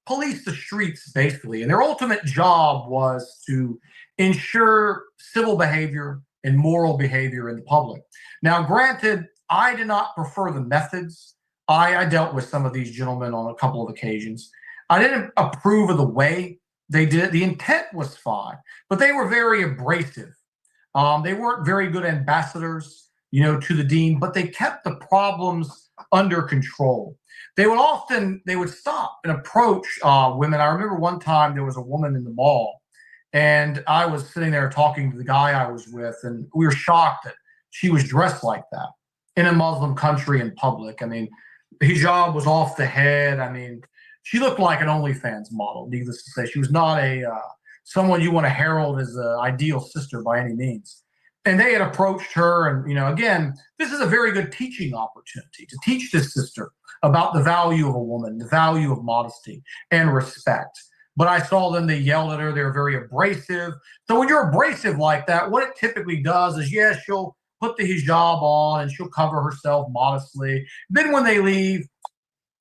police the streets, basically, and their ultimate job was to ensure civil behavior and moral behavior in the public. Now, granted, I did not prefer the methods. I dealt with some of these gentlemen on a couple of occasions. I didn't approve of the way they did it. The intent was fine, but they were very abrasive. They weren't very good ambassadors, to the deen, but they kept the problems under control. They would stop and approach women. I remember one time there was a woman in the mall, and I was sitting there talking to the guy I was with, and we were shocked that she was dressed like that in a Muslim country in public. I mean, the hijab was off the head. I mean, she looked like an OnlyFans model, needless to say. She was not someone you want to herald as an ideal sister by any means. And they had approached her, and again, this is a very good teaching opportunity to teach this sister about the value of a woman, the value of modesty and respect. But I saw them, they yelled at her, they were very abrasive. So when you're abrasive like that, what it typically does is, yes, she'll put the hijab on and she'll cover herself modestly. Then when they leave,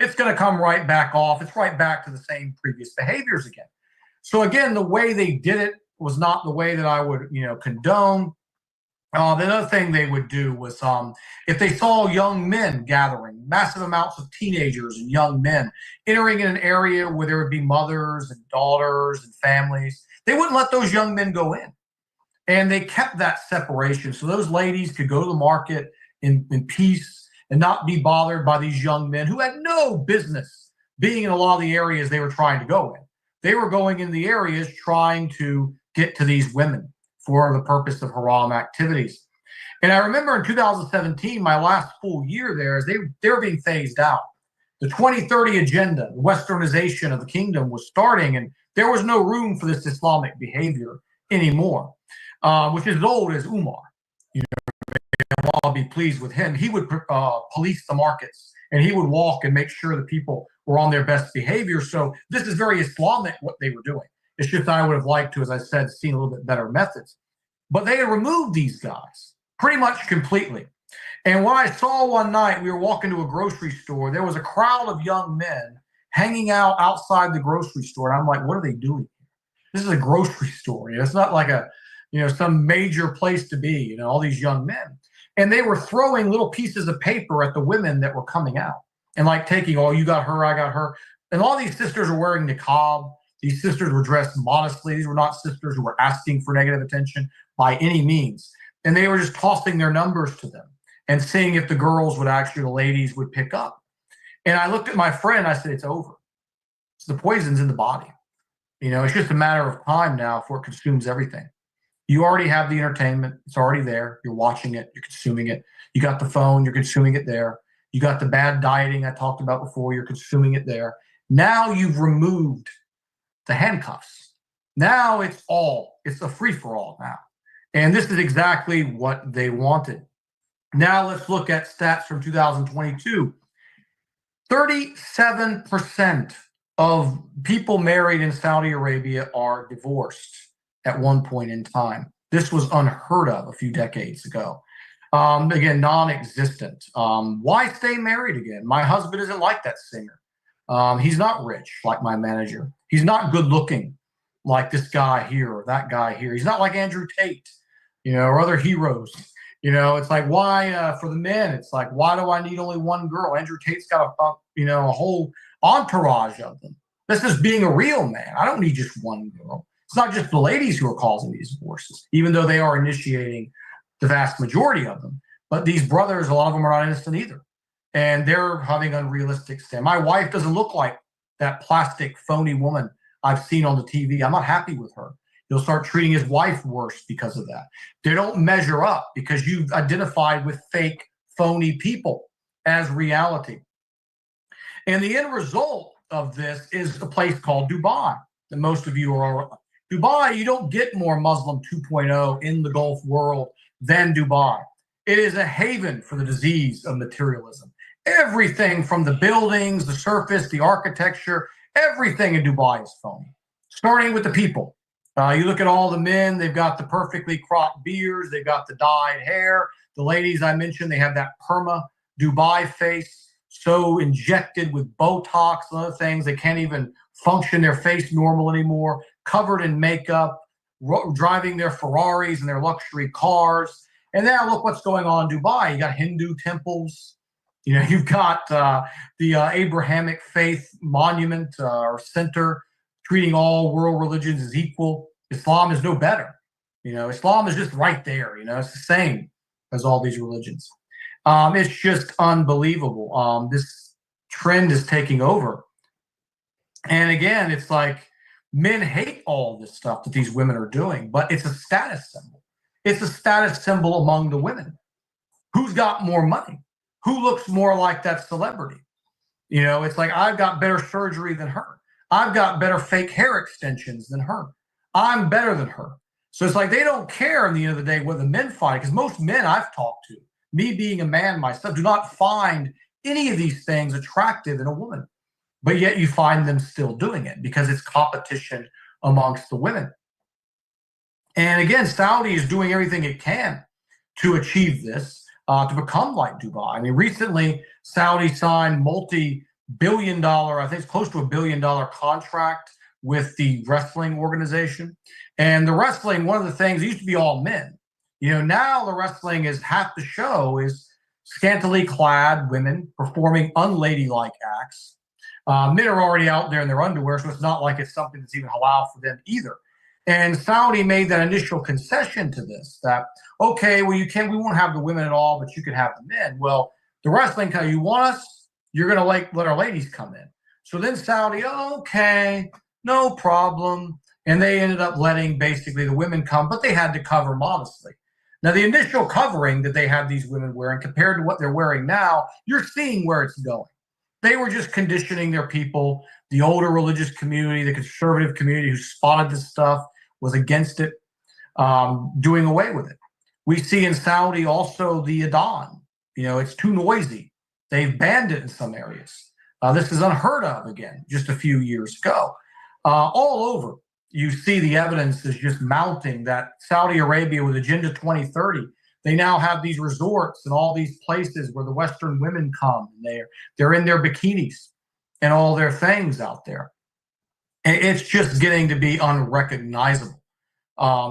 it's going to come right back off. It's right back to the same previous behaviors again. So again, the way they did it was not the way that I would, condone. The other thing they would do was if they saw young men gathering, massive amounts of teenagers and young men entering in an area where there would be mothers and daughters and families, they wouldn't let those young men go in. And they kept that separation so those ladies could go to the market in peace and not be bothered by these young men who had no business being in a lot of the areas they were trying to go in. They were going in the areas trying to get to these women for the purpose of haram activities. And I remember in 2017, my last full year there, as they were being phased out. The 2030 agenda, the westernization of the kingdom was starting, and there was no room for this Islamic behavior anymore, which is as old as Umar. I'll be pleased with him. He would police the markets, and he would walk and make sure that people were on their best behavior. So this is very Islamic, what they were doing. It's just I would have liked to, as I said, seen a little bit better methods. But they had removed these guys pretty much completely. And what I saw one night, we were walking to a grocery store. There was a crowd of young men hanging out outside the grocery store. And I'm like, what are they doing? This is a grocery store. It's not like some major place to be, all these young men. And they were throwing little pieces of paper at the women that were coming out and like taking, oh, you got her, I got her. And all these sisters are wearing niqab. These sisters were dressed modestly. These were not sisters who were asking for negative attention by any means. And they were just tossing their numbers to them and seeing if the girls would actually, the ladies would pick up. And I looked at my friend, I said, it's over. So the poison's in the body. It's just a matter of time now before it consumes everything. You already have the entertainment. It's already there. You're watching it. You're consuming it. You got the phone. You're consuming it there. You got the bad dieting I talked about before. You're consuming it there. Now you've removed the handcuffs. Now it's a free-for-all now. And this is exactly what they wanted. Now let's look at stats from 2022. 37% of people married in Saudi Arabia are divorced at one point in time. This was unheard of a few decades ago. Again, non-existent. Why stay married again? My husband isn't like that singer. He's not rich like my manager. He's not good looking like this guy here or that guy here. He's not like Andrew Tate, or other heroes. It's like, why, for the men, it's like, why do I need only one girl? Andrew Tate's got a whole entourage of them. This is being a real man. I don't need just one girl. It's not just the ladies who are causing these divorces, even though they are initiating the vast majority of them. But these brothers, a lot of them are not innocent either. And they're having unrealistic standards. My wife doesn't look like that plastic, phony woman I've seen on the TV. I'm not happy with her. He'll start treating his wife worse because of that. They don't measure up because you've identified with fake, phony people as reality. And the end result of this is a place called Dubai that most of you are. Dubai, you don't get more Muslim 2.0 in the Gulf world than Dubai. It is a haven for the disease of materialism. Everything from the buildings, the surface, the architecture, everything in Dubai is phony, starting with the people. You look at all the men, they've got the perfectly cropped beards, they've got the dyed hair. The ladies I mentioned, they have that perma Dubai face, so injected with Botox and other things, they can't even function their face normal anymore, covered in makeup, driving their Ferraris and their luxury cars. And now look what's going on in Dubai. You got Hindu temples. You know, you've got the Abrahamic faith monument or center treating all world religions as equal. Islam is no better. You know, Islam is just right there. You know, it's the same as all these religions. It's just unbelievable. This trend is taking over. And again, it's like men hate all this stuff that these women are doing, but it's a status symbol. It's a status symbol among the women. Who's got more money? Who looks more like that celebrity? You know, it's like, I've got better surgery than her. I've got better fake hair extensions than her. I'm better than her. So it's like they don't care in the end of the day whether men fight, because most men I've talked to, me being a man myself, do not find any of these things attractive in a woman. But yet you find them still doing it because it's competition amongst the women. And again, Saudi is doing everything it can to achieve this, to become like Dubai. I mean, recently, Saudi signed multi-billion-dollar, I think it's close to $1 billion contract with the wrestling organization. And the wrestling, one of the things, it used to be all men. You know, now the wrestling is half the show is scantily clad women performing unladylike acts. Men are already out there in their underwear, so it's not like it's something that's even halal for them either. And Saudi made that initial concession to this, that, okay, well, we won't have the women at all, but you can have the men. Well, the wrestling, you want us, you're going to let our ladies come in. So then Saudi, okay, no problem. And they ended up letting basically the women come, but they had to cover modestly. Now, the initial covering that they had these women wearing compared to what they're wearing now, you're seeing where it's going. They were just conditioning their people. The older religious community, the conservative community who spotted this stuff, was against it, doing away with it. We see in Saudi also the Adhan. You know, it's too noisy. They've banned it in some areas. This is unheard of again, just a few years ago. All over, you see the evidence is just mounting that Saudi Arabia with Agenda 2030, they now have these resorts and all these places where the Western women come. And they're in their bikinis and all their things out there. And it's just getting to be unrecognizable.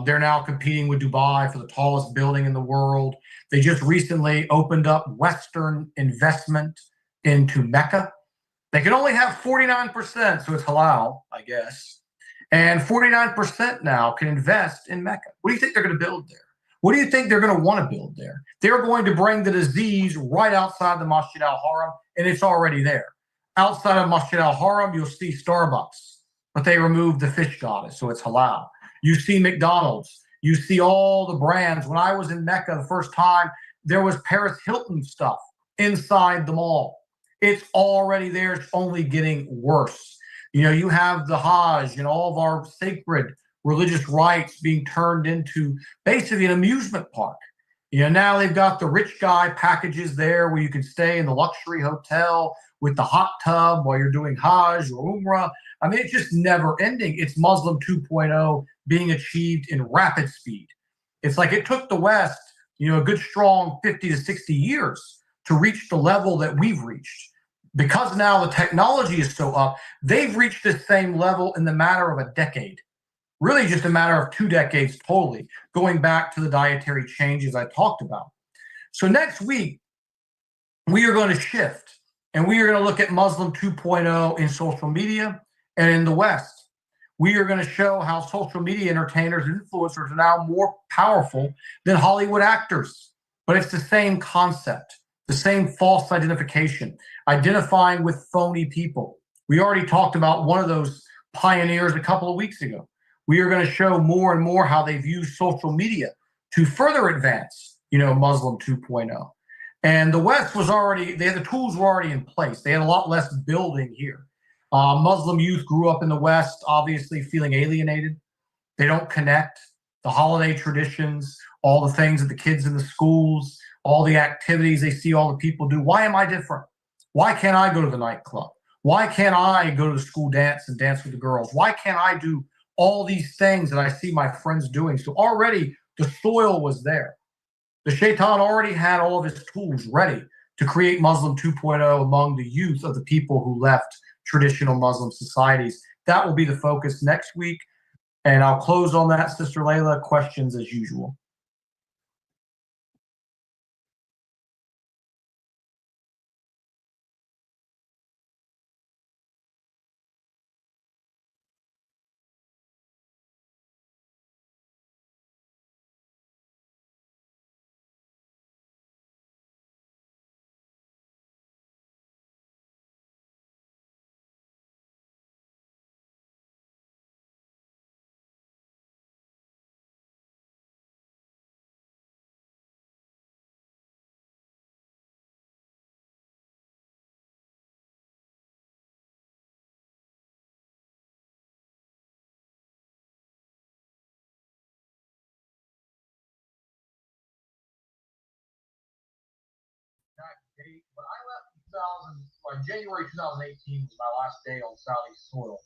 They're now competing with Dubai for the tallest building in the world. They just recently opened up Western investment into Mecca. They can only have 49%, so it's halal, I guess. And 49% now can invest in Mecca. What do you think they're going to build there? What do you think they're going to want to build there? They're going to bring the disease right outside the Masjid al-Haram, and it's already there. Outside of Masjid al-Haram, you'll see Starbucks, but they removed the fish goddess, so it's halal. You see McDonald's. You see all the brands. When I was in Mecca the first time, there was Paris Hilton stuff inside the mall. It's already there. It's only getting worse. You know, you have the Hajj and all of our sacred religious rites being turned into basically an amusement park. You know, now they've got the rich guy packages there where you can stay in the luxury hotel with the hot tub while you're doing Hajj or Umrah. I mean, it's just never ending. It's Muslim 2.0 being achieved in rapid speed. It's like it took the West, you know, a good strong 50 to 60 years to reach the level that we've reached. Because now the technology is so up, they've reached this same level in the matter of a decade. Really just a matter of 2 decades totally, going back to the dietary changes I talked about. So next week, we are going to shift, and we are going to look at Muslim 2.0 in social media and in the West. We are going to show how social media entertainers and influencers are now more powerful than Hollywood actors. But it's the same concept, the same false identification, identifying with phony people. We already talked about one of those pioneers a couple of weeks ago. We are going to show more and more how they've used social media to further advance, Muslim 2.0. And the West was already, the tools were already in place. They had a lot less building here. Muslim youth grew up in the West, obviously feeling alienated. They don't connect. The holiday traditions, all the things that the kids in the schools, all the activities they see all the people do. Why am I different? Why can't I go to the nightclub? Why can't I go to the school dance and dance with the girls? Why can't I do all these things that I see my friends doing? So already the soil was there. The shaitan already had all of his tools ready to create Muslim 2.0 among the youth of the people who left traditional Muslim societies. That will be the focus next week. And I'll close on that, Sister Layla. Questions as usual. When I left January 2018 was my last day on Saudi soil,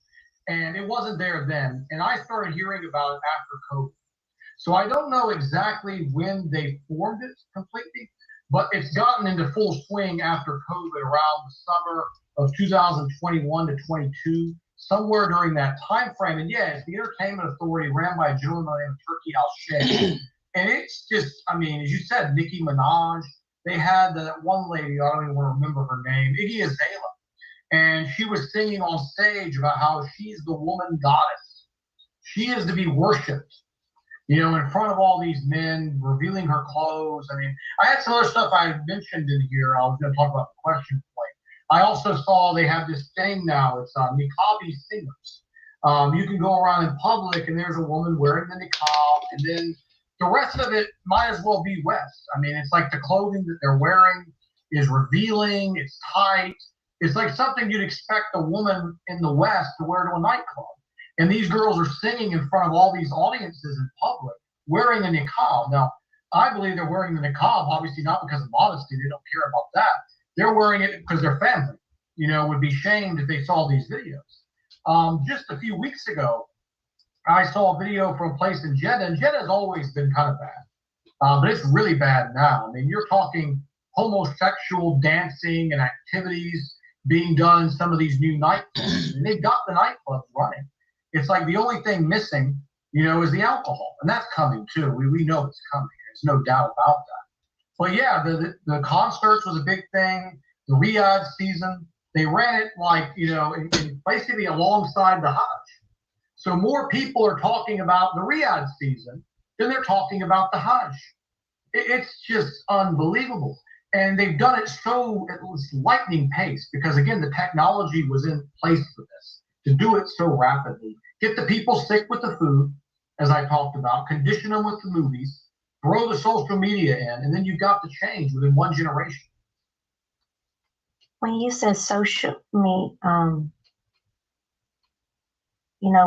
and it wasn't there then. And I started hearing about it after COVID. So I don't know exactly when they formed it completely, but it's gotten into full swing after COVID around the summer of 2021 to 22, somewhere during that time frame. And yeah, it's the entertainment authority ran by a gentleman named Turkey Al-Sheikh. And it's just, I mean, as you said, Nicki Minaj. They had that one lady, I don't even want to remember her name, Iggy Azalea. And she was singing on stage about how she's the woman goddess. She is to be worshipped, in front of all these men, revealing her clothes. I mean, I had some other stuff I had mentioned in here. I was going to talk about the question point. I also saw they have this thing now. It's niqabi singers. You can go around in public and there's a woman wearing the niqab, and then the rest of it might as well be West. I mean, it's like the clothing that they're wearing is revealing, it's tight. It's like something you'd expect a woman in the West to wear to a nightclub. And these girls are singing in front of all these audiences in public, wearing a niqab. Now, I believe they're wearing the niqab, obviously not because of modesty. They don't care about that. They're wearing it because their family, would be shamed if they saw these videos. Just a few weeks ago, I saw a video from a place in Jeddah, and Jeddah has always been kind of bad, but it's really bad now. I mean, you're talking homosexual dancing and activities being done in some of these new nightclubs, and they've got the nightclubs running. It's like the only thing missing, is the alcohol, and that's coming too. We know it's coming. There's no doubt about that. But yeah, the concerts was a big thing. The Riyadh season, they ran it like, in basically alongside the Hajj. So more people are talking about the Riyadh season than they're talking about the Hajj. It's just unbelievable. And they've done it so at lightning pace because, again, the technology was in place for this, to do it so rapidly. Get the people sick with the food, as I talked about, condition them with the movies, throw the social media in, and then you've got the change within one generation. When you said social media,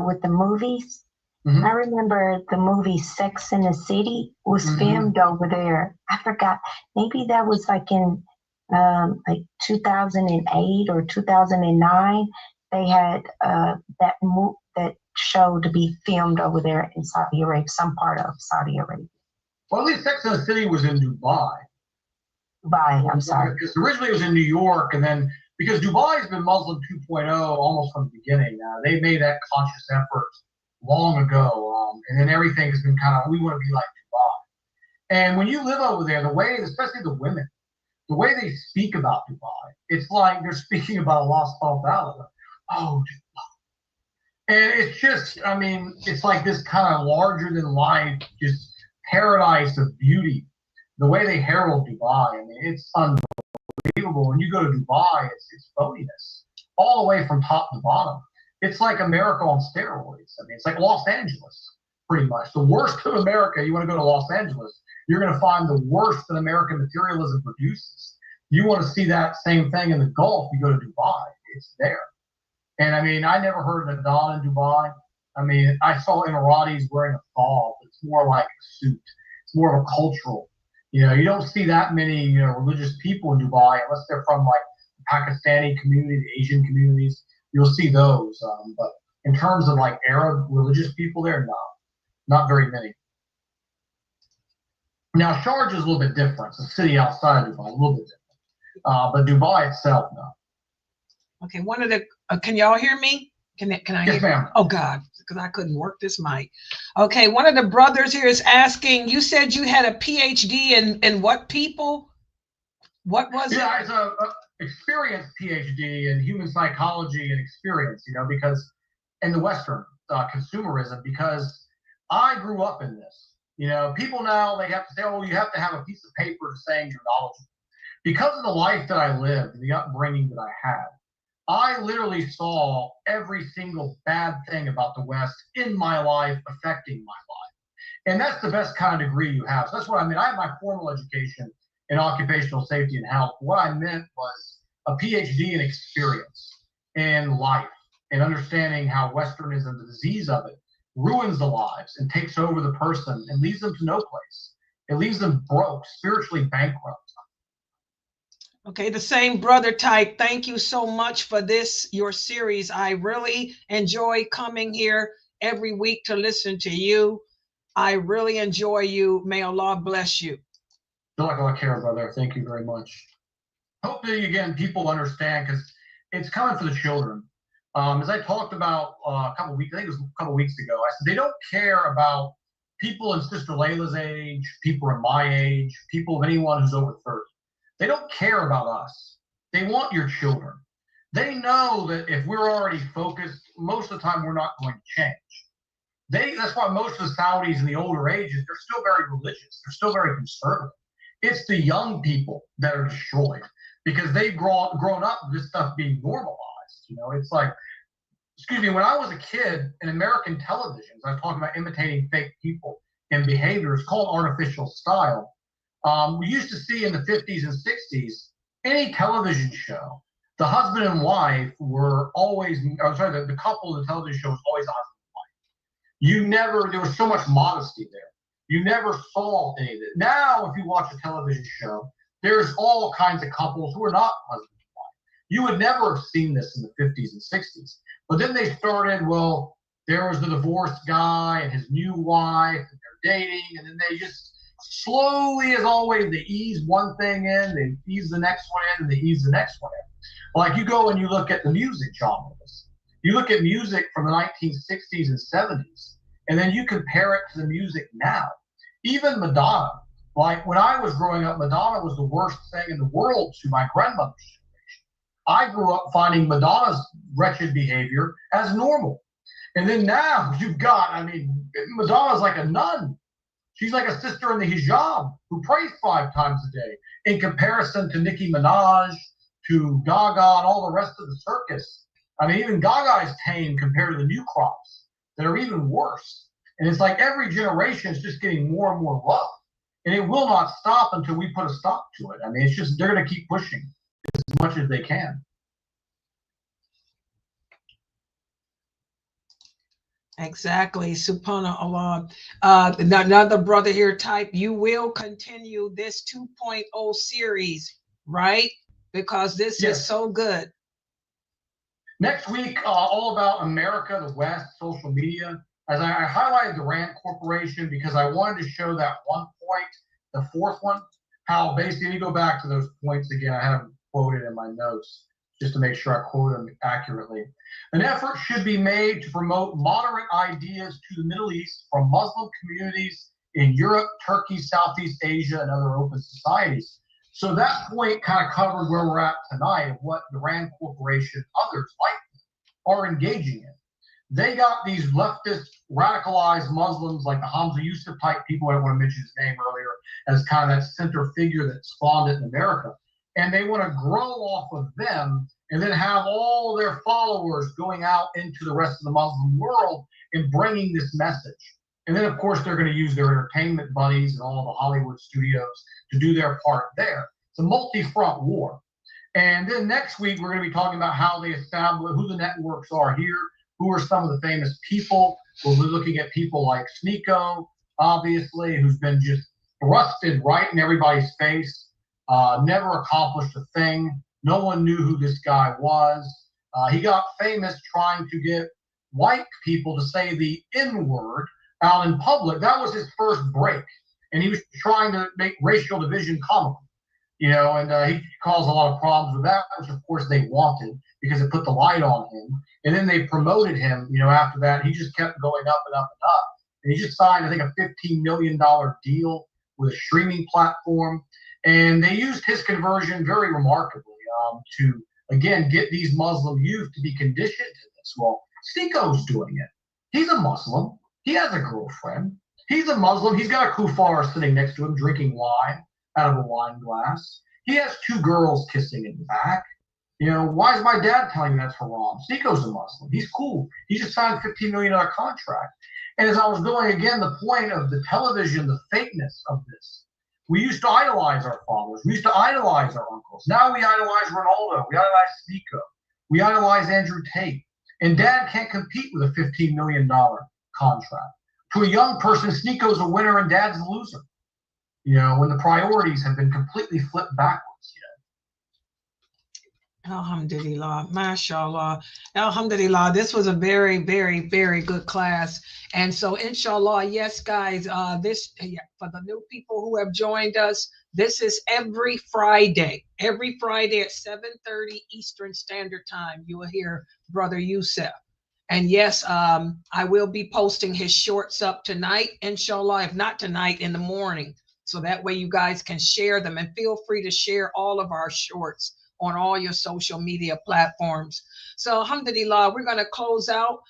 with the movies, I remember the movie Sex and the City was filmed over there. I forgot. Maybe that was like in like 2008 or 2009. They had that show to be filmed over there in Saudi Arabia, some part of Saudi Arabia. Well, at least Sex and the City was in Dubai. Dubai, I'm sorry. Because originally it was in New York, and then because Dubai has been Muslim 2.0 almost from the beginning. They made that conscious effort long ago, and then everything has been kind of, we want to be like Dubai. And when you live over there, the way, especially the women, the way they speak about Dubai, it's like they're speaking about a lost valley. Oh, Dubai. And it's just, I mean, it's like this kind of larger than life, just paradise of beauty. The way they herald Dubai, I mean, it's unbelievable. When you go to Dubai, it's phoniness all the way from top to bottom. It's like America on steroids. I mean, it's like Los Angeles, pretty much. The worst of America, you want to go to Los Angeles, you're going to find the worst that American materialism produces. You want to see that same thing in the Gulf, you go to Dubai, it's there. And I mean, I never heard of a Don in Dubai. I mean, I saw Emiratis wearing a thong. It's more like a suit. It's more of a cultural. You know, you don't see that many, you know, religious people in Dubai unless they're from like the Pakistani community, the Asian communities. You'll see those. But in terms of like Arab religious people there, no, not very many. Now, Sharjah is a little bit different. It's a city outside of Dubai, a little bit different. But Dubai itself, no. Okay, one of the, can y'all hear me? Can I Yes, hear? ma'am. Oh God, because I couldn't work this mic. Okay, one of the brothers here is asking, you said you had a PhD in what people? What was it? Yeah, it's a experienced PhD in human psychology and experience, you know, because in the Western consumerism, because I grew up in this. You know, people now, they have to say, oh, you have to have a piece of paper saying you're knowledgeable. Because of the life that I lived, the upbringing that I had, I literally saw every single bad thing about the West in my life affecting my life. And that's the best kind of degree you have. So that's what I mean. I have my formal education in occupational safety and health. What I meant was a PhD in experience in life and understanding how Westernism, the disease of it, ruins the lives and takes over the person and leaves them to no place. It leaves them broke, spiritually bankrupt. Okay, the same brother type. Thank you so much for this, your series. I really enjoy coming here every week to listen to you. I really enjoy you. May Allah bless you. Don't like I care, brother. Thank you very much. Hopefully, again, people understand because it's coming for the children. As I talked about a couple weeks, I think it was a couple weeks ago, I said they don't care about people in Sister Layla's age, people in my age, people of anyone who's over 30. They don't care about us. They want your children. They know that if we're already focused, most of the time we're not going to change. That's why most of the Saudis in the older ages, they're still very religious. They're still very conservative. It's the young people that are destroyed because they've grown up with this stuff being normalized. You know, it's like, excuse me, when I was a kid in American televisions, I was talking about imitating fake people and behaviors called artificial style. We used to see in the 50s and 60s, any television show, the husband and wife were always, the couple in the television show was always a husband and wife. There was so much modesty there. You never saw any of it. Now, if you watch a television show, there's all kinds of couples who are not husband and wife. You would never have seen this in the 50s and 60s. But then they started, well, there was the divorced guy and his new wife, and they're dating, and then they just slowly, as always, they ease one thing in, they ease the next one in, and they ease the next one in. Like you go and you look at the music genres. You look at music from the 1960s and 70s, and then you compare it to the music now. Even Madonna, like when I was growing up, Madonna was the worst thing in the world to my grandmother's generation. I grew up finding Madonna's wretched behavior as normal. And then now you've got, I mean, Madonna's like a nun. She's like a sister in the hijab who prays 5 times a day in comparison to Nicki Minaj, to Gaga, and all the rest of the circus. I mean, even Gaga is tame compared to the new crops that are even worse. And it's like every generation is just getting more and more love. And it will not stop until we put a stop to it. I mean, it's just, they're going to keep pushing as much as they can. Exactly. Subhanallah. Another brother here type, you will continue this 2.0 series, right? Because this is so good. Next week, all about America, the West, social media. As I highlighted the Rand Corporation because I wanted to show that one point, the fourth one, how basically, you go back to those points again. I have them quoted in my notes just to make sure I quote them accurately. An effort should be made to promote moderate ideas to the Middle East from Muslim communities in Europe, Turkey, Southeast Asia, and other open societies. So that point kind of covered where we're at tonight of what the Rand Corporation, others like them, are engaging in. They got these leftist, radicalized Muslims like the Hamza Yusuf type people, I don't want to mention his name earlier, as kind of that center figure that spawned it in America. And they want to grow off of them and then have all their followers going out into the rest of the Muslim world and bringing this message. And then, of course, they're going to use their entertainment buddies and all of the Hollywood studios to do their part there. It's a multi-front war. And then next week, we're going to be talking about how they establish who the networks are here, who are some of the famous people. We'll be looking at people like Sneeko, obviously, who's been just thrusted right in everybody's face, never accomplished a thing. No one knew who this guy was. He got famous trying to get white people to say the N-word out in public. That was his first break. And he was trying to make racial division comical, you know, and he caused a lot of problems with that, which of course they wanted because it put the light on him. And then they promoted him, you know, after that. He just kept going up and up and up. And he just signed, I think, a $15 million deal with a streaming platform. And they used his conversion very remarkably to, again, get these Muslim youth to be conditioned to this. Well, Sneeko's doing it. He's a Muslim. He has a girlfriend. He's a Muslim. He's got a kuffar sitting next to him drinking wine out of a wine glass. He has two girls kissing in the back. You know, why is my dad telling me that's haram? Sneeko's a Muslim. He's cool. He just signed a $15 million contract. And as I was going, again, the point of the television, the fakeness of this. We used to idolize our fathers. We used to idolize our uncles. Now we idolize Ronaldo. We idolize Sneeko. We idolize Andrew Tate. And dad can't compete with a $15 million contract. To a young person, Sneeko's a winner and dad's a loser. You know, when the priorities have been completely flipped backwards, you know. Alhamdulillah, mashallah, alhamdulillah. This was a very, very, very good class. And so, inshallah, yes, guys, for the new people who have joined us, this is every Friday at 7:30 Eastern Standard Time. You will hear Brother Yusuf. And yes, I will be posting his shorts up tonight, inshallah, if not tonight, in the morning. So that way you guys can share them, and feel free to share all of our shorts on all your social media platforms. So alhamdulillah, we're going to close out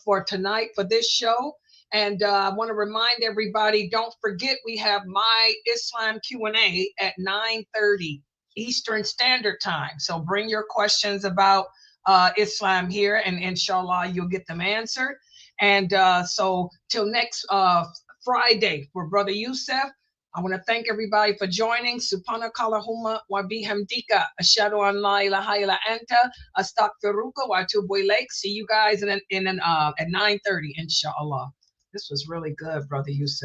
for tonight for this show. And I want to remind everybody, don't forget we have my Islam Q&A at 9:30 Eastern Standard Time. So bring your questions about Islam here, and inshallah you'll get them answered. And so till next Friday for Brother Yusuf, I want to thank everybody for joining. Subhanakallahumma wa bihamdika ashhadu an la ilaha illa anta astaghfiruka wa atubu ilaik. See you guys at 9:30 inshallah. This was really good, Brother Yusuf.